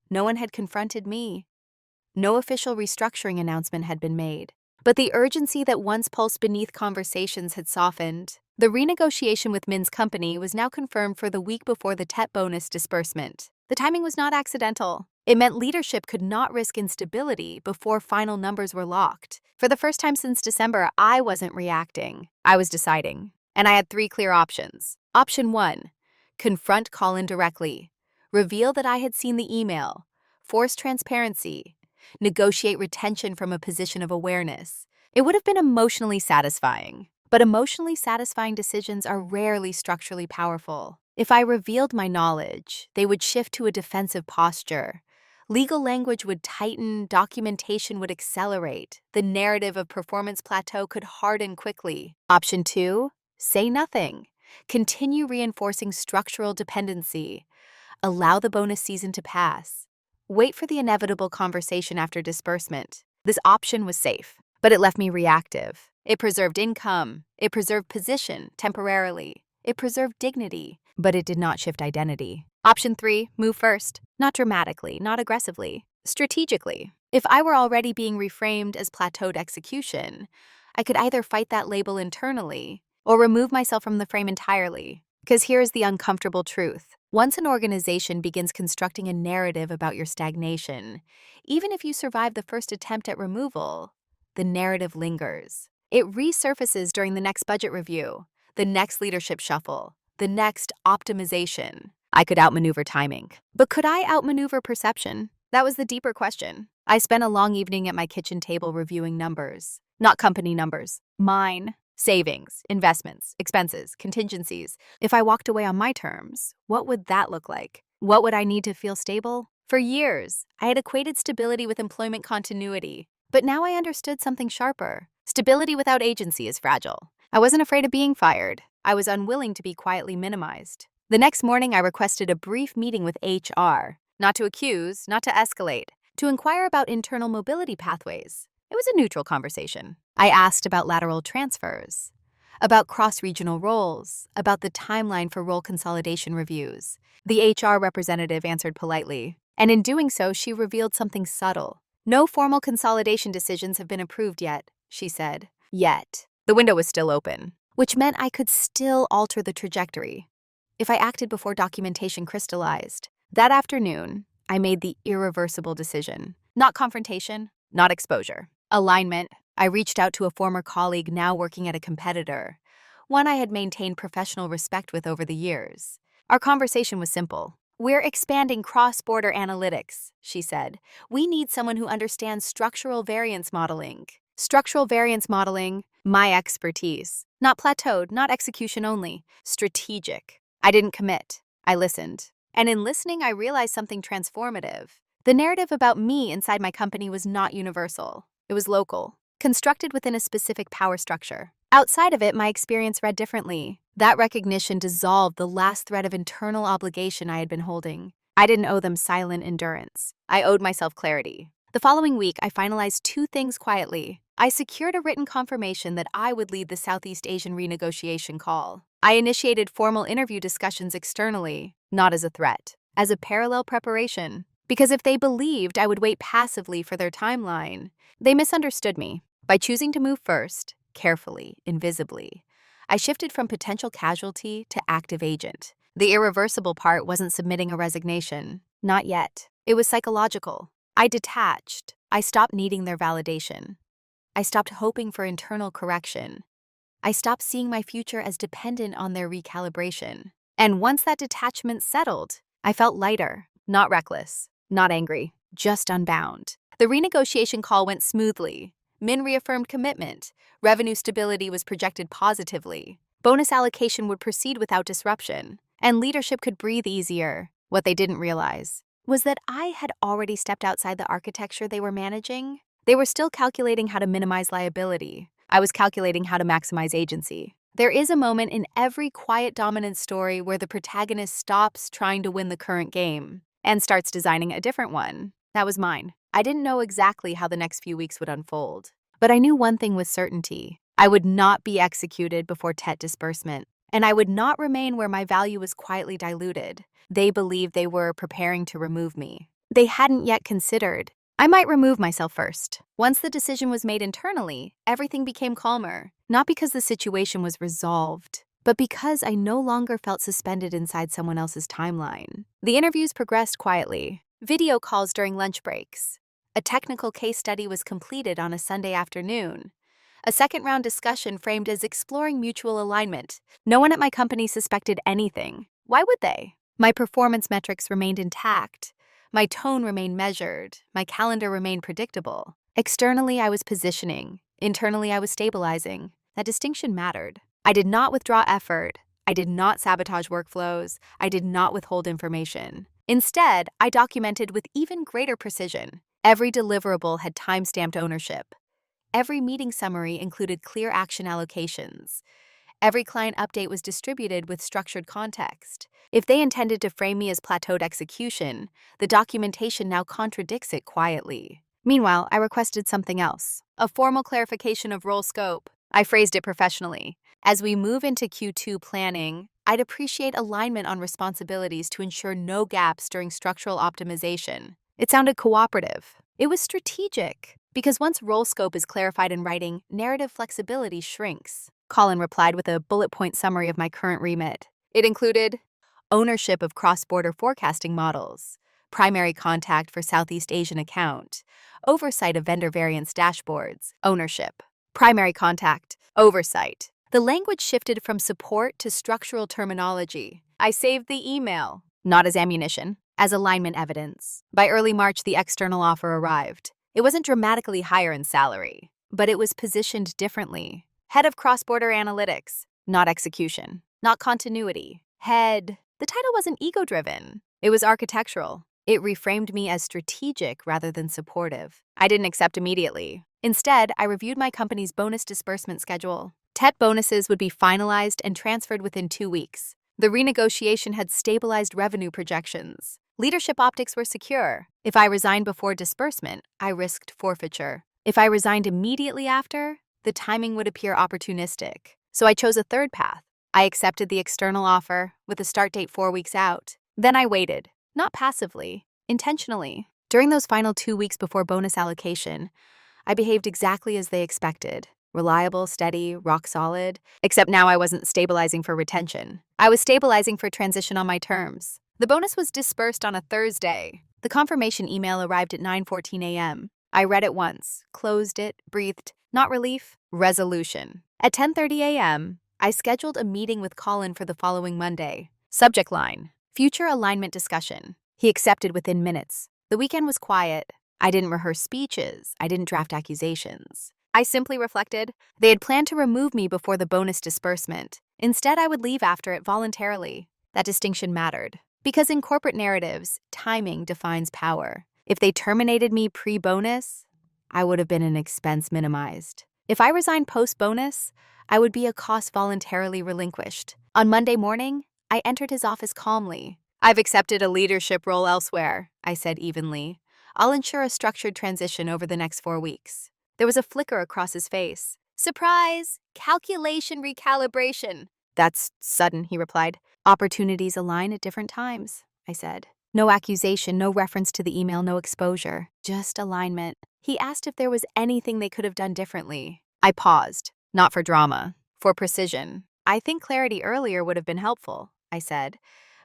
No one had confronted me. No official restructuring announcement had been made. But the urgency that once pulsed beneath conversations had softened. The renegotiation with Min's company was now confirmed for the week before the TET bonus disbursement. The timing was not accidental. It meant leadership could not risk instability before final numbers were locked. For the first time since December, I wasn't reacting. I was deciding. And I had 3 clear options. Option 1, confront Colin directly. Reveal that I had seen the email. Force transparency. Negotiate retention from a position of awareness. It would have been emotionally satisfying. But emotionally satisfying decisions are rarely structurally powerful. If I revealed my knowledge, they would shift to a defensive posture. Legal language would tighten, documentation would accelerate, the narrative of performance plateau could harden quickly. Option 2, say nothing. Continue reinforcing structural dependency. Allow the bonus season to pass. Wait for the inevitable conversation after disbursement. This option was safe, but it left me reactive. It preserved income. It preserved position temporarily. It preserved dignity, but it did not shift identity. Option 3, move first. Not dramatically, not aggressively, strategically. If I were already being reframed as plateaued execution, I could either fight that label internally or remove myself from the frame entirely. Because here's the uncomfortable truth. Once an organization begins constructing a narrative about your stagnation, even if you survive the first attempt at removal, the narrative lingers. It resurfaces during the next budget review, the next leadership shuffle, the next optimization. I could outmaneuver timing. But could I outmaneuver perception? That was the deeper question. I spent a long evening at my kitchen table reviewing numbers. Not company numbers. Mine. Savings, investments, expenses, contingencies. If I walked away on my terms, what would that look like? What would I need to feel stable? For years, I had equated stability with employment continuity. But now I understood something sharper. Stability without agency is fragile. I wasn't afraid of being fired. I was unwilling to be quietly minimized. The next morning, I requested a brief meeting with HR. Not to accuse, not to escalate, to inquire about internal mobility pathways. It was a neutral conversation. I asked about lateral transfers, about cross-regional roles, about the timeline for role consolidation reviews. The HR representative answered politely, and in doing so, she revealed something subtle. No formal consolidation decisions have been approved yet, she said. Yet. The window was still open, which meant I could still alter the trajectory if I acted before documentation crystallized. That afternoon, I made the irreversible decision. Not confrontation, not exposure. Alignment. I reached out to a former colleague now working at a competitor, one I had maintained professional respect with over the years. Our conversation was simple. We're expanding cross-border analytics, she said. We need someone who understands structural variance modeling. Structural variance modeling, my expertise. Not plateaued, not execution only. Strategic. I didn't commit. I listened. And in listening, I realized something transformative. The narrative about me inside my company was not universal. It was local, constructed within a specific power structure. Outside of it, my experience read differently. That recognition dissolved the last thread of internal obligation I had been holding. I didn't owe them silent endurance. I owed myself clarity. The following week, I finalized 2 things quietly. I secured a written confirmation that I would lead the Southeast Asian renegotiation call. I initiated formal interview discussions externally, not as a threat, as a parallel preparation. Because if they believed I would wait passively for their timeline, they misunderstood me. By choosing to move first, carefully, invisibly, I shifted from potential casualty to active agent. The irreversible part wasn't submitting a resignation. Not yet. It was psychological. I detached. I stopped needing their validation. I stopped hoping for internal correction. I stopped seeing my future as dependent on their recalibration. And once that detachment settled, I felt lighter, not reckless, not angry, just unbound. The renegotiation call went smoothly. Min reaffirmed commitment. Revenue stability was projected positively. Bonus allocation would proceed without disruption. And leadership could breathe easier. What they didn't realize was that I had already stepped outside the architecture they were managing. They were still calculating how to minimize liability. I was calculating how to maximize agency. There is a moment in every quiet dominance story where the protagonist stops trying to win the current game and starts designing a different one. That was mine. I didn't know exactly how the next few weeks would unfold, but I knew one thing with certainty. I would not be executed before TET disbursement, and I would not remain where my value was quietly diluted. They believed they were preparing to remove me. They hadn't yet considered I might remove myself first. Once the decision was made internally, everything became calmer, not because the situation was resolved, but because I no longer felt suspended inside someone else's timeline. The interviews progressed quietly. Video calls during lunch breaks. A technical case study was completed on a Sunday afternoon. A second-round discussion framed as exploring mutual alignment. No one at my company suspected anything. Why would they? My performance metrics remained intact. My tone remained measured. My calendar remained predictable. Externally, I was positioning. Internally, I was stabilizing. That distinction mattered. I did not withdraw effort. I did not sabotage workflows. I did not withhold information. Instead, I documented with even greater precision. Every deliverable had time-stamped ownership. Every meeting summary included clear action allocations. Every client update was distributed with structured context. If they intended to frame me as plateaued execution, the documentation now contradicts it quietly. Meanwhile, I requested something else, a formal clarification of role scope. I phrased it professionally. As we move into Q2 planning, I'd appreciate alignment on responsibilities to ensure no gaps during structural optimization. It sounded cooperative. It was strategic, because once role scope is clarified in writing, narrative flexibility shrinks. Colin replied with a bullet point summary of my current remit. It included ownership of cross-border forecasting models, primary contact for Southeast Asian account, oversight of vendor variance dashboards, ownership, primary contact, oversight. The language shifted from support to structural terminology. I saved the email, not as ammunition, as alignment evidence. By early March, the external offer arrived. It wasn't dramatically higher in salary, but it was positioned differently. Head of Cross-Border Analytics, not execution, not continuity. Head. The title wasn't ego-driven. It was architectural. It reframed me as strategic rather than supportive. I didn't accept immediately. Instead, I reviewed my company's bonus disbursement schedule. TET bonuses would be finalized and transferred within 2 weeks. The renegotiation had stabilized revenue projections. Leadership optics were secure. If I resigned before disbursement, I risked forfeiture. If I resigned immediately after, the timing would appear opportunistic. So I chose a third path. I accepted the external offer with a start date 4 weeks out. Then I waited, not passively, intentionally. During those final 2 weeks before bonus allocation, I behaved exactly as they expected. Reliable, steady, rock solid. Except now I wasn't stabilizing for retention. I was stabilizing for transition on my terms. The bonus was dispersed on a Thursday. The confirmation email arrived at 9:14 a.m. I read it once, closed it, breathed, not relief, resolution. At 10:30 a.m., I scheduled a meeting with Colin for the following Monday. Subject line, future alignment discussion. He accepted within minutes. The weekend was quiet. I didn't rehearse speeches. I didn't draft accusations. I simply reflected. They had planned to remove me before the bonus disbursement. Instead, I would leave after it voluntarily. That distinction mattered. Because in corporate narratives, timing defines power. If they terminated me pre-bonus, I would have been an expense minimized. If I resigned post-bonus, I would be a cost voluntarily relinquished. On Monday morning, I entered his office calmly. I've accepted a leadership role elsewhere, I said evenly. I'll ensure a structured transition over the next 4 weeks. There was a flicker across his face. Surprise! Calculation recalibration. That's sudden, he replied. Opportunities align at different times, I said. No accusation, no reference to the email, no exposure. Just alignment. He asked if there was anything they could have done differently. I paused. Not for drama, for precision. I think clarity earlier would have been helpful, I said.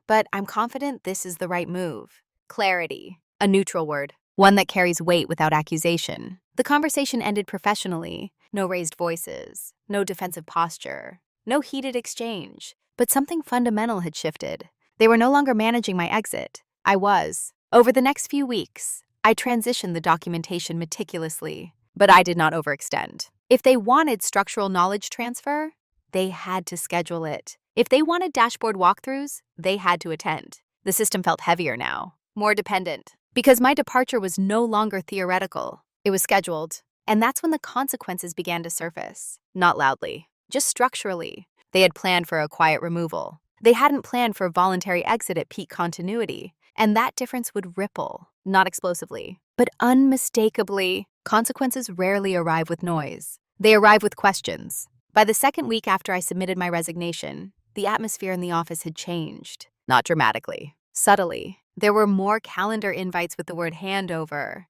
But I'm confident this is the right move. Clarity. A neutral word. One that carries weight without accusation. The conversation ended professionally. No raised voices. No defensive posture. No heated exchange. But something fundamental had shifted. They were no longer managing my exit. I was. Over the next few weeks, I transitioned the documentation meticulously, but I did not overextend. If they wanted structural knowledge transfer, they had to schedule it. If they wanted dashboard walkthroughs, they had to attend. The system felt heavier now, more dependent, because my departure was no longer theoretical. It was scheduled, and that's when the consequences began to surface. Not loudly, just structurally. They had planned for a quiet removal. They hadn't planned for a voluntary exit at peak continuity, and that difference would ripple, not explosively, but unmistakably. Consequences rarely arrive with noise. They arrive with questions. By the second week after I submitted my resignation, the atmosphere in the office had changed. Not dramatically, subtly. There were more calendar invites with the word handover,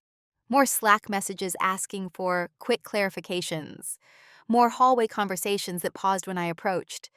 more Slack messages asking for quick clarifications, more hallway conversations that paused when I approached.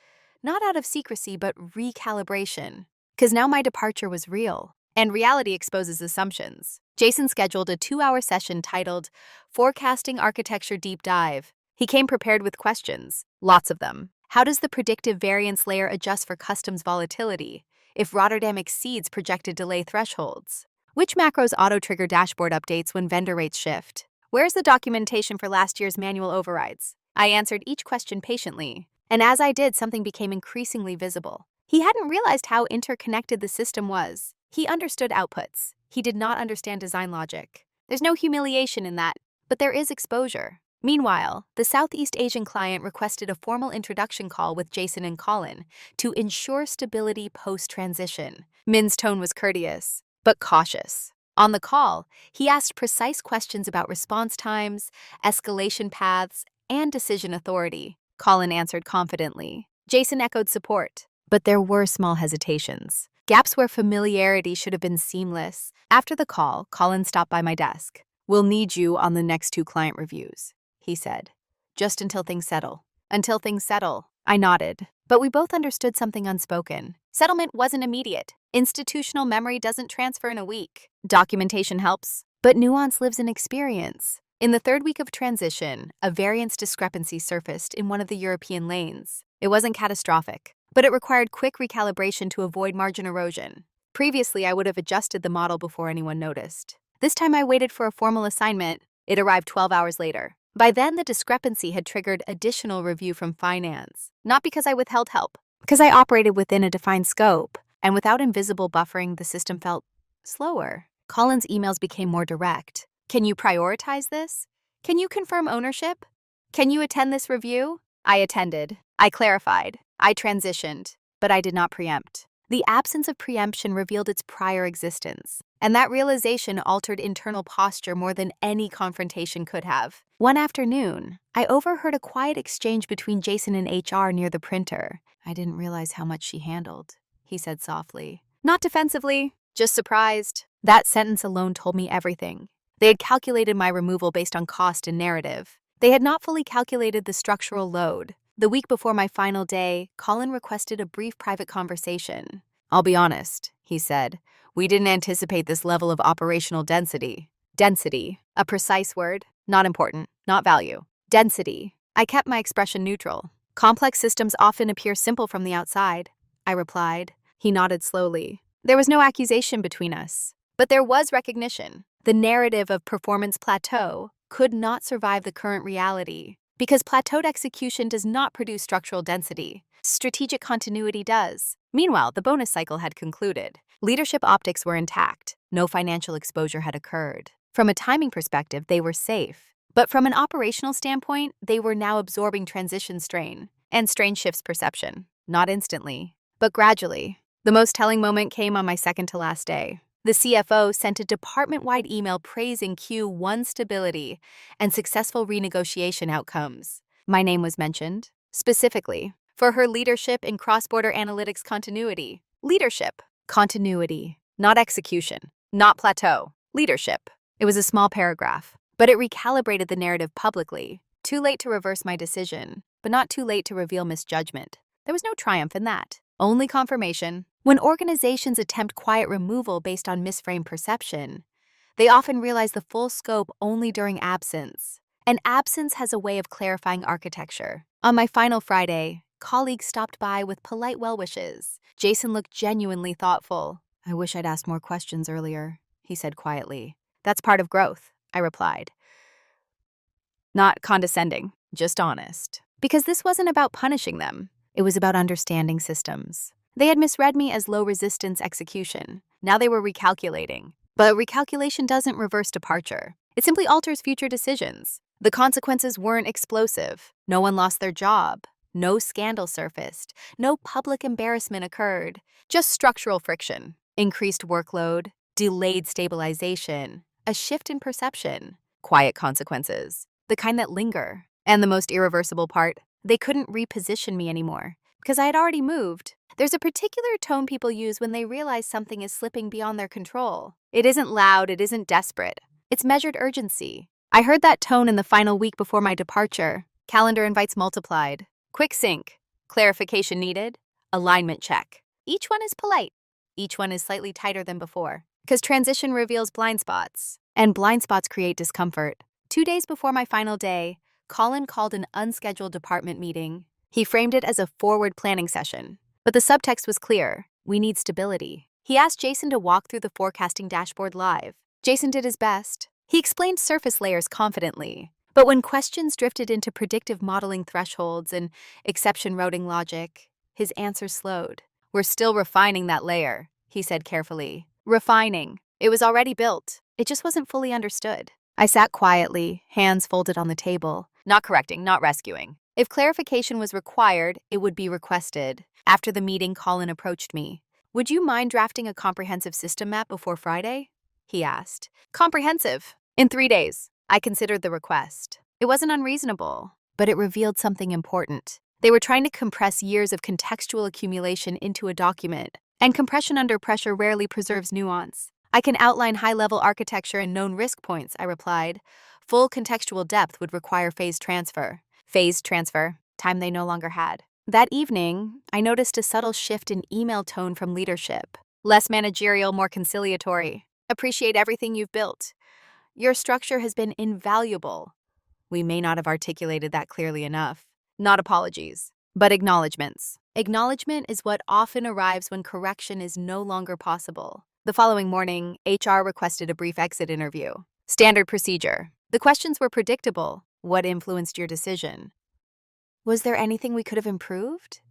not out of secrecy, but recalibration. Because now my departure was real, and reality exposes assumptions. Jason scheduled a 2-hour session titled Forecasting Architecture Deep Dive. He came prepared with questions, lots of them. How does the predictive variance layer adjust for customs volatility if Rotterdam exceeds projected delay thresholds? Which macros auto-trigger dashboard updates when vendor rates shift? Where's the documentation for last year's manual overrides? I answered each question patiently, and as I did, something became increasingly visible. He hadn't realized how interconnected the system was. He understood outputs. He did not understand design logic. There's no humiliation in that, but there is exposure. Meanwhile, the Southeast Asian client requested a formal introduction call with Jason and Colin to ensure stability post-transition. Min's tone was courteous, but cautious. On the call, he asked precise questions about response times, escalation paths, and decision authority. Colin answered confidently. Jason echoed support, but there were small hesitations. Gaps where familiarity should have been seamless. After the call, Colin stopped by my desk. "We'll need you on the next 2 client reviews," he said. "Just until things settle." Until things settle. I nodded, but we both understood something unspoken. Settlement wasn't immediate. Institutional memory doesn't transfer in a week. Documentation helps, but nuance lives in experience. In the 3rd week of transition, a variance discrepancy surfaced in one of the European lanes. It wasn't catastrophic, but it required quick recalibration to avoid margin erosion. Previously, I would have adjusted the model before anyone noticed. This time I waited for a formal assignment. It arrived 12 hours later. By then, the discrepancy had triggered additional review from finance. Not because I withheld help, because I operated within a defined scope, and without invisible buffering, the system felt slower. Colin's emails became more direct. "Can you prioritize this? Can you confirm ownership? Can you attend this review?" I attended. I clarified. I transitioned, but I did not preempt. The absence of preemption revealed its prior existence, and that realization altered internal posture more than any confrontation could have. One afternoon, I overheard a quiet exchange between Jason and HR near the printer. "I didn't realize how much she handled," he said softly. Not defensively, just surprised. That sentence alone told me everything. They had calculated my removal based on cost and narrative. They had not fully calculated the structural load. The week before my final day, Colin requested a brief private conversation. "I'll be honest," he said. "We didn't anticipate this level of operational density." Density, a precise word, not important, not value. Density. I kept my expression neutral. "Complex systems often appear simple from the outside," I replied. He nodded slowly. There was no accusation between us, but there was recognition. The narrative of performance plateau could not survive the current reality, because plateaued execution does not produce structural density. Strategic continuity does. Meanwhile, the bonus cycle had concluded. Leadership optics were intact. No financial exposure had occurred. From a timing perspective, they were safe. But from an operational standpoint, they were now absorbing transition strain. And strain shifts perception. Not instantly, but gradually. The most telling moment came on my second to last day. The CFO sent a department-wide email praising Q1 stability and successful renegotiation outcomes. My name was mentioned, specifically, for her leadership in cross-border analytics continuity. Leadership. Continuity. Not execution. Not plateau. Leadership. It was a small paragraph, but it recalibrated the narrative publicly. Too late to reverse my decision, but not too late to reveal misjudgment. There was no triumph in that. Only confirmation. When organizations attempt quiet removal based on misframed perception, they often realize the full scope only during absence. And absence has a way of clarifying architecture. On my final Friday, colleagues stopped by with polite well wishes. Jason looked genuinely thoughtful. "I wish I'd asked more questions earlier," he said quietly. "That's part of growth," I replied. Not condescending, just honest. Because this wasn't about punishing them. It was about understanding systems. They had misread me as low-resistance execution. Now they were recalculating. But recalculation doesn't reverse departure. It simply alters future decisions. The consequences weren't explosive. No one lost their job. No scandal surfaced. No public embarrassment occurred. Just structural friction. Increased workload. Delayed stabilization. A shift in perception. Quiet consequences. The kind that linger. And the most irreversible part, they couldn't reposition me anymore. Because I had already moved. There's a particular tone people use when they realize something is slipping beyond their control. It isn't loud, it isn't desperate. It's measured urgency. I heard that tone in the final week before my departure. Calendar invites multiplied. Quick sync. Clarification needed. Alignment check. Each one is polite. Each one is slightly tighter than before. Because transition reveals blind spots, and blind spots create discomfort. 2 days before my final day, Colin called an unscheduled department meeting. He framed it as a forward planning session, but the subtext was clear. We need stability. He asked Jason to walk through the forecasting dashboard live. Jason did his best. He explained surface layers confidently, but when questions drifted into predictive modeling thresholds and exception routing logic, his answers slowed. We're still refining that layer, he said carefully. Refining. It was already built. It just wasn't fully understood. I sat quietly, hands folded on the table. Not correcting, not rescuing. If clarification was required, it would be requested. After the meeting, Colin approached me. Would you mind drafting a comprehensive system map before Friday? He asked. Comprehensive. In 3 days. I considered the request. It wasn't unreasonable, but it revealed something important. They were trying to compress years of contextual accumulation into a document, and compression under pressure rarely preserves nuance. I can outline high-level architecture and known risk points, I replied. Full contextual depth would require phase transfer. Phased transfer, time they no longer had. That evening, I noticed a subtle shift in email tone from leadership. Less managerial, more conciliatory. Appreciate everything you've built. Your structure has been invaluable. We may not have articulated that clearly enough. Not apologies, but acknowledgments. Acknowledgement is what often arrives when correction is no longer possible. The following morning, HR requested a brief exit interview. Standard procedure. The questions were predictable. What influenced your decision? Was there anything we could have improved?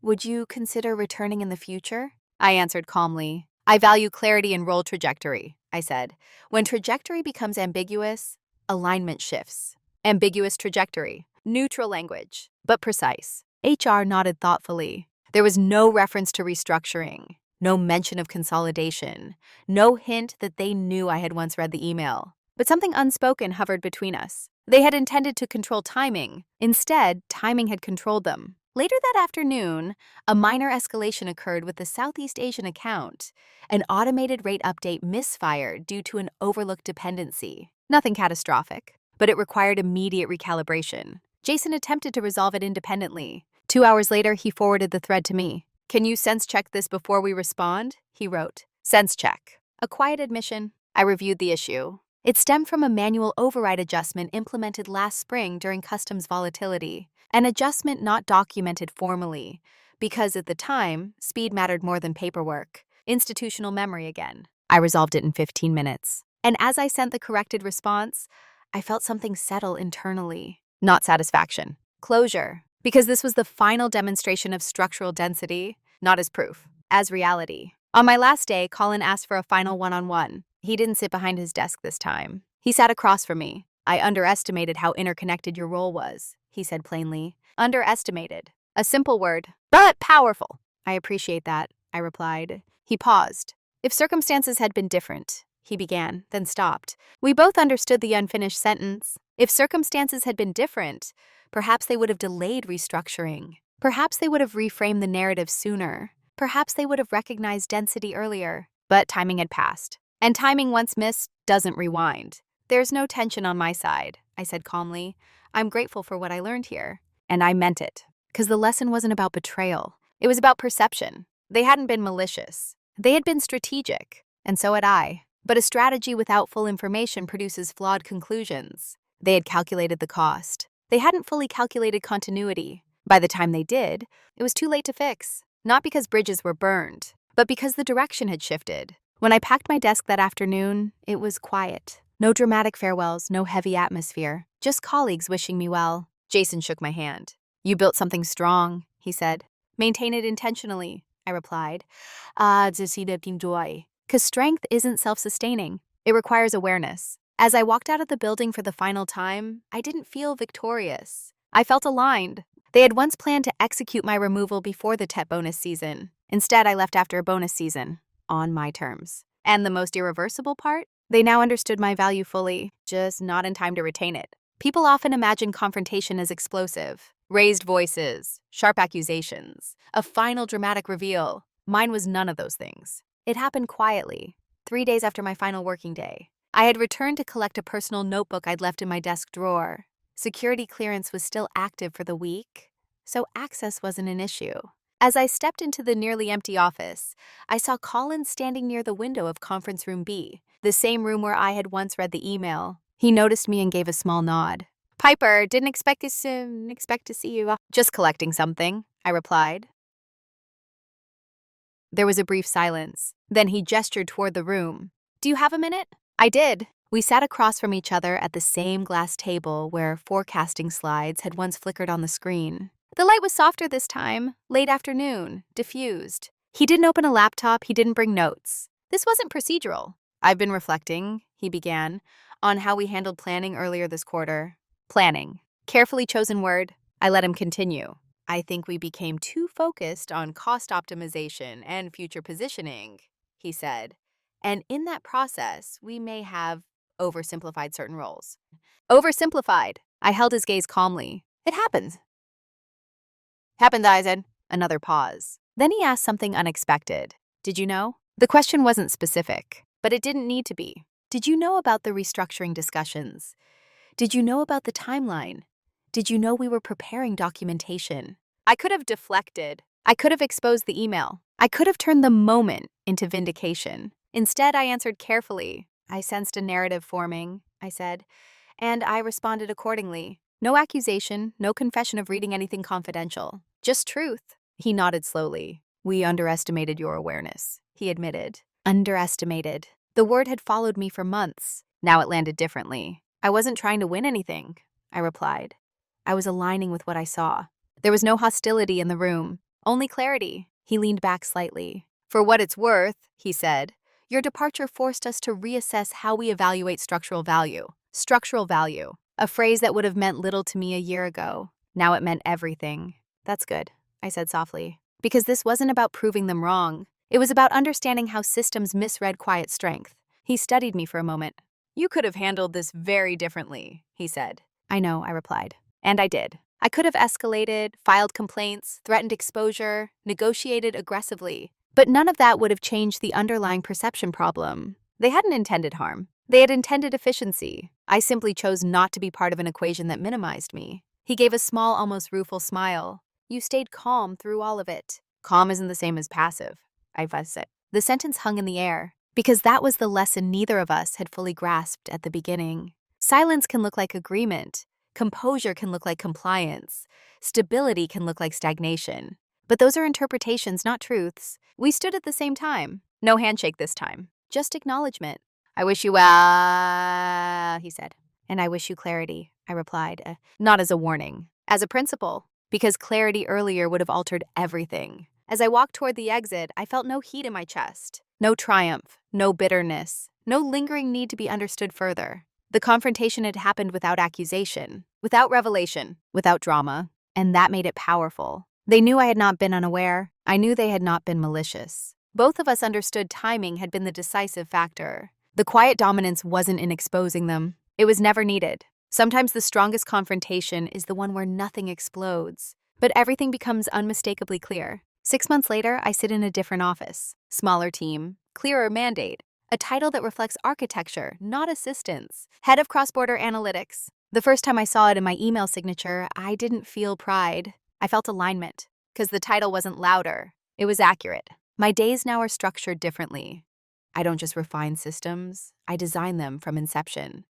Would you consider returning in the future? I answered calmly. I value clarity and role trajectory, I said. When trajectory becomes ambiguous, alignment shifts. Ambiguous trajectory. Neutral language, but precise. HR nodded thoughtfully. There was no reference to restructuring, no mention of consolidation, no hint that they knew I had once read the email. But something unspoken hovered between us. They had intended to control timing. Instead, timing had controlled them. Later that afternoon, a minor escalation occurred with the Southeast Asian account. An automated rate update misfired due to an overlooked dependency. Nothing catastrophic, but it required immediate recalibration. Jason attempted to resolve it independently. 2 hours later, he forwarded the thread to me. Can you sense check this before we respond? He wrote. Sense check. A quiet admission. I reviewed the issue. It stemmed from a manual override adjustment implemented last spring during customs volatility. An adjustment not documented formally, because at the time, speed mattered more than paperwork. Institutional memory again. I resolved it in 15 minutes. And as I sent the corrected response, I felt something settle internally. Not satisfaction. Closure. Because this was the final demonstration of structural density, not as proof, as reality. On my last day, Colin asked for a final one-on-one. He didn't sit behind his desk this time. He sat across from me. I underestimated how interconnected your role was, he said plainly. Underestimated. A simple word, but powerful. I appreciate that, I replied. He paused. If circumstances had been different, he began, then stopped. We both understood the unfinished sentence. If circumstances had been different, perhaps they would have delayed restructuring. Perhaps they would have reframed the narrative sooner. Perhaps they would have recognized density earlier. But timing had passed. And timing once missed doesn't rewind. There's no tension on my side, I said calmly. I'm grateful for what I learned here. And I meant it. Because the lesson wasn't about betrayal. It was about perception. They hadn't been malicious. They had been strategic. And so had I. But a strategy without full information produces flawed conclusions. They had calculated the cost. They hadn't fully calculated continuity. By the time they did, it was too late to fix. Not because bridges were burned, but because the direction had shifted. When I packed my desk that afternoon, it was quiet. No dramatic farewells, no heavy atmosphere. Just colleagues wishing me well. Jason shook my hand. You built something strong, he said. Maintain it intentionally, I replied. Because strength isn't self-sustaining. It requires awareness. As I walked out of the building for the final time, I didn't feel victorious. I felt aligned. They had once planned to execute my removal before the TEP bonus season. Instead, I left after a bonus season, on my terms. And the most irreversible part? They now understood my value fully, just not in time to retain it. People often imagine confrontation as explosive. Raised voices, sharp accusations, a final dramatic reveal. Mine was none of those things. It happened quietly, 3 days after my final working day. I had returned to collect a personal notebook I'd left in my desk drawer. Security clearance was still active for the week, so access wasn't an issue. As I stepped into the nearly empty office, I saw Colin standing near the window of conference room B, the same room where I had once read the email. He noticed me and gave a small nod. Piper, didn't expect to see you. Just collecting something, I replied. There was a brief silence. Then he gestured toward the room. Do you have a minute? I did. We sat across from each other at the same glass table where forecasting slides had once flickered on the screen. The light was softer this time, late afternoon, diffused. He didn't open a laptop, he didn't bring notes. This wasn't procedural. I've been reflecting, he began, on how we handled planning earlier this quarter. Planning. Carefully chosen word. I let him continue. I think we became too focused on cost optimization and future positioning, he said. And in that process, we may have oversimplified certain roles. Oversimplified. I held his gaze calmly. It happens. Happened, I said. Another pause. Then he asked something unexpected. Did you know? The question wasn't specific, but it didn't need to be. Did you know about the restructuring discussions? Did you know about the timeline? Did you know we were preparing documentation? I could have deflected. I could have exposed the email. I could have turned the moment into vindication. Instead, I answered carefully. I sensed a narrative forming, I said, and I responded accordingly. No accusation, no confession of reading anything confidential. Just truth. He nodded slowly. We underestimated your awareness, he admitted. Underestimated. The word had followed me for months. Now it landed differently. I wasn't trying to win anything, I replied. I was aligning with what I saw. There was no hostility in the room, only clarity. He leaned back slightly. For what it's worth, he said, your departure forced us to reassess how we evaluate structural value. Structural value, a phrase that would have meant little to me a year ago. Now it meant everything. That's good, I said softly, because this wasn't about proving them wrong. It was about understanding how systems misread quiet strength. He studied me for a moment. You could have handled this very differently, he said. I know, I replied. And I did. I could have escalated, filed complaints, threatened exposure, negotiated aggressively. But none of that would have changed the underlying perception problem. They hadn't intended harm. They had intended efficiency. I simply chose not to be part of an equation that minimized me. He gave a small, almost rueful smile. You stayed calm through all of it. Calm isn't the same as passive, I said. The sentence hung in the air, because that was the lesson neither of us had fully grasped at the beginning. Silence can look like agreement. Composure can look like compliance. Stability can look like stagnation. But those are interpretations, not truths. We stood at the same time. No handshake this time. Just acknowledgement. I wish you well, he said. And I wish you clarity, I replied, not as a warning, as a principle, because clarity earlier would have altered everything. As I walked toward the exit, I felt no heat in my chest, no triumph, no bitterness, no lingering need to be understood further. The confrontation had happened without accusation, without revelation, without drama, and that made it powerful. They knew I had not been unaware. I knew they had not been malicious. Both of us understood timing had been the decisive factor. The quiet dominance wasn't in exposing them. It was never needed. Sometimes the strongest confrontation is the one where nothing explodes, but everything becomes unmistakably clear. 6 months later, I sit in a different office. Smaller team, clearer mandate, a title that reflects architecture, not assistance. Head of cross-border analytics. The first time I saw it in my email signature, I didn't feel pride. I felt alignment, because the title wasn't louder. It was accurate. My days now are structured differently. I don't just refine systems, I design them from inception.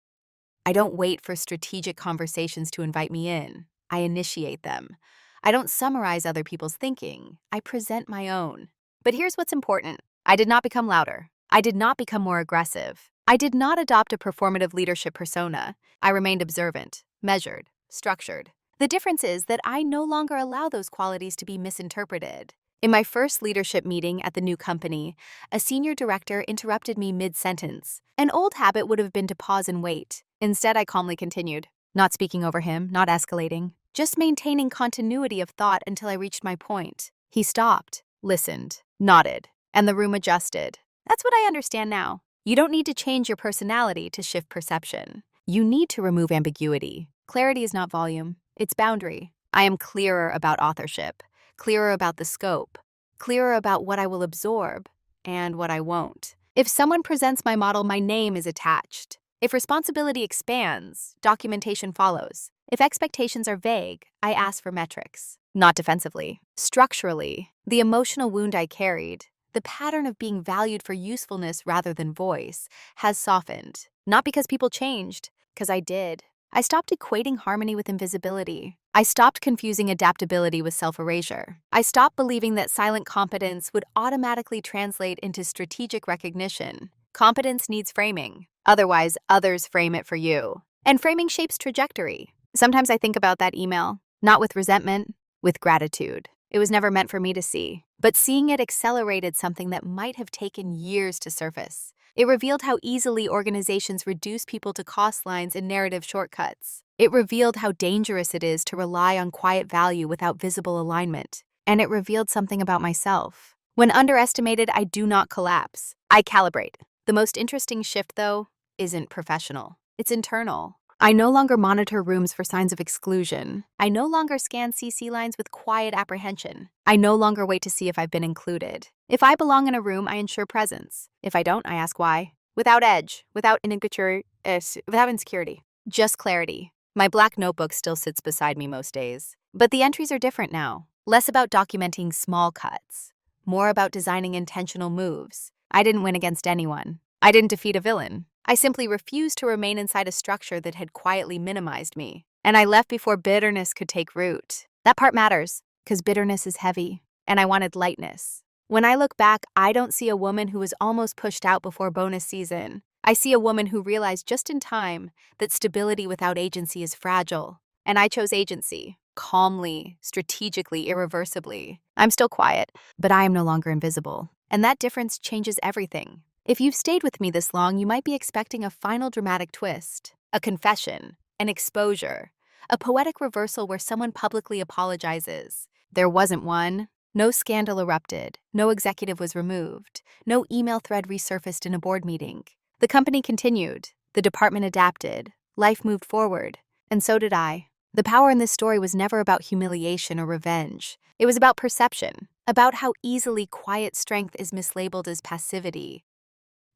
I don't wait for strategic conversations to invite me in. I initiate them. I don't summarize other people's thinking. I present my own. But here's what's important. I did not become louder. I did not become more aggressive. I did not adopt a performative leadership persona. I remained observant, measured, structured. The difference is that I no longer allow those qualities to be misinterpreted. In my first leadership meeting at the new company, a senior director interrupted me mid-sentence. An old habit would have been to pause and wait. Instead, I calmly continued, not speaking over him, not escalating, just maintaining continuity of thought until I reached my point. He stopped, listened, nodded, and the room adjusted. That's what I understand now. You don't need to change your personality to shift perception. You need to remove ambiguity. Clarity is not volume, it's boundary. I am clearer about authorship, clearer about the scope, clearer about what I will absorb and what I won't. If someone presents my model, my name is attached. If responsibility expands, documentation follows. If expectations are vague, I ask for metrics. Not defensively. Structurally, the emotional wound I carried, the pattern of being valued for usefulness rather than voice, has softened. Not because people changed, because I did. I stopped equating harmony with invisibility. I stopped confusing adaptability with self-erasure. I stopped believing that silent competence would automatically translate into strategic recognition. Competence needs framing. Otherwise, others frame it for you. And framing shapes trajectory. Sometimes I think about that email, not with resentment, with gratitude. It was never meant for me to see, but seeing it accelerated something that might have taken years to surface. It revealed how easily organizations reduce people to cost lines and narrative shortcuts. It revealed how dangerous it is to rely on quiet value without visible alignment. And it revealed something about myself. When underestimated, I do not collapse. I calibrate. The most interesting shift, though, isn't professional. It's internal. I no longer monitor rooms for signs of exclusion. I no longer scan CC lines with quiet apprehension. I no longer wait to see if I've been included. If I belong in a room, I ensure presence. If I don't, I ask why. Without edge, without insecurity. Just clarity. My black notebook still sits beside me most days. But the entries are different now. Less about documenting small cuts. More about designing intentional moves. I didn't win against anyone. I didn't defeat a villain. I simply refused to remain inside a structure that had quietly minimized me. And I left before bitterness could take root. That part matters, because bitterness is heavy, and I wanted lightness. When I look back, I don't see a woman who was almost pushed out before bonus season. I see a woman who realized just in time that stability without agency is fragile. And I chose agency, calmly, strategically, irreversibly. I'm still quiet, but I am no longer invisible. And that difference changes everything. If you've stayed with me this long, you might be expecting a final dramatic twist, a confession, an exposure, a poetic reversal where someone publicly apologizes. There wasn't one. No scandal erupted. No executive was removed. No email thread resurfaced in a board meeting. The company continued. The department adapted. Life moved forward. And so did I. The power in this story was never about humiliation or revenge. It was about perception, about how easily quiet strength is mislabeled as passivity.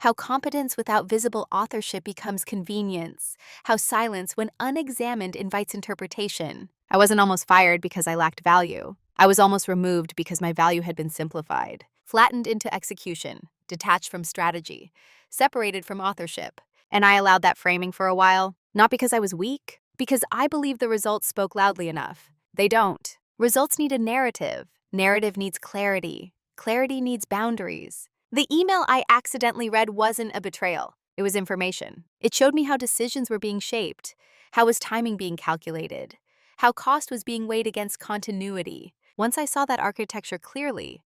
How competence without visible authorship becomes convenience. How silence, when unexamined, invites interpretation. I wasn't almost fired because I lacked value. I was almost removed because my value had been simplified, flattened into execution, detached from strategy, separated from authorship. And I allowed that framing for a while, not because I was weak, because I believed the results spoke loudly enough. They don't. Results need a narrative. Narrative needs clarity. Clarity needs boundaries. The email I accidentally read wasn't a betrayal. It was information. It showed me how decisions were being shaped, how was timing being calculated, how cost was being weighed against continuity. Once I saw that architecture clearly,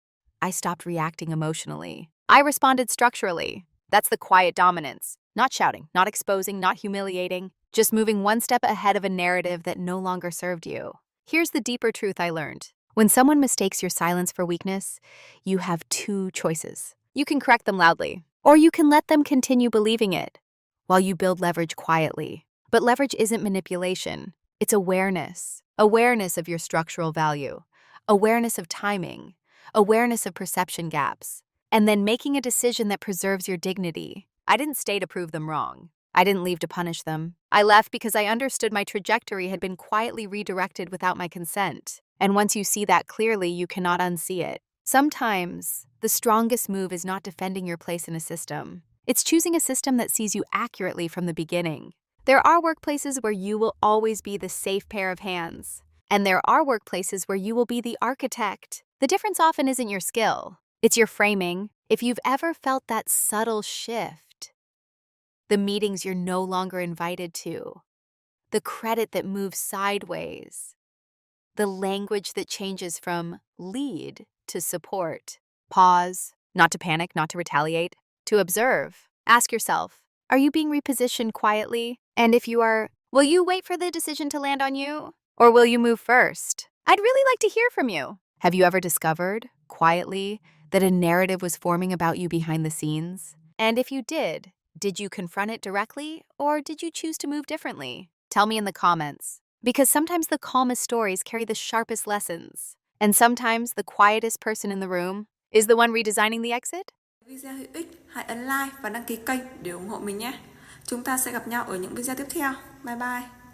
I stopped reacting emotionally. I responded structurally. That's the quiet dominance. Not shouting, not exposing, not humiliating, just moving one step ahead of a narrative that no longer served you. Here's the deeper truth I learned. When someone mistakes your silence for weakness, you have two choices. You can correct them loudly, or you can let them continue believing it while you build leverage quietly. But leverage isn't manipulation. It's awareness. Awareness of your structural value, awareness of timing, awareness of perception gaps, and then making a decision that preserves your dignity. I didn't stay to prove them wrong. I didn't leave to punish them. I left because I understood my trajectory had been quietly redirected without my consent. And once you see that clearly, you cannot unsee it. Sometimes, the strongest move is not defending your place in a system. It's choosing a system that sees you accurately from the beginning. There are workplaces where you will always be the safe pair of hands. And there are workplaces where you will be the architect. The difference often isn't your skill. It's your framing. If you've ever felt that subtle shift, the meetings you're no longer invited to, the credit that moves sideways, the language that changes from lead to support. Pause, not to panic, not to retaliate, to observe. Ask yourself, are you being repositioned quietly? And if you are, will you wait for the decision to land on you? Or will you move first? I'd really like to hear from you. Have you ever discovered, quietly, that a narrative was forming about you behind the scenes? And if you did you confront it directly, or did you choose to move differently? Tell me in the comments. Because sometimes the calmest stories carry the sharpest lessons. And sometimes the quietest person in the room is the one redesigning the exit. Video hữu ích, hãy ấn like và đăng ký kênh để ủng hộ mình nhé. Chúng ta sẽ gặp nhau ở những video tiếp theo. Bye bye.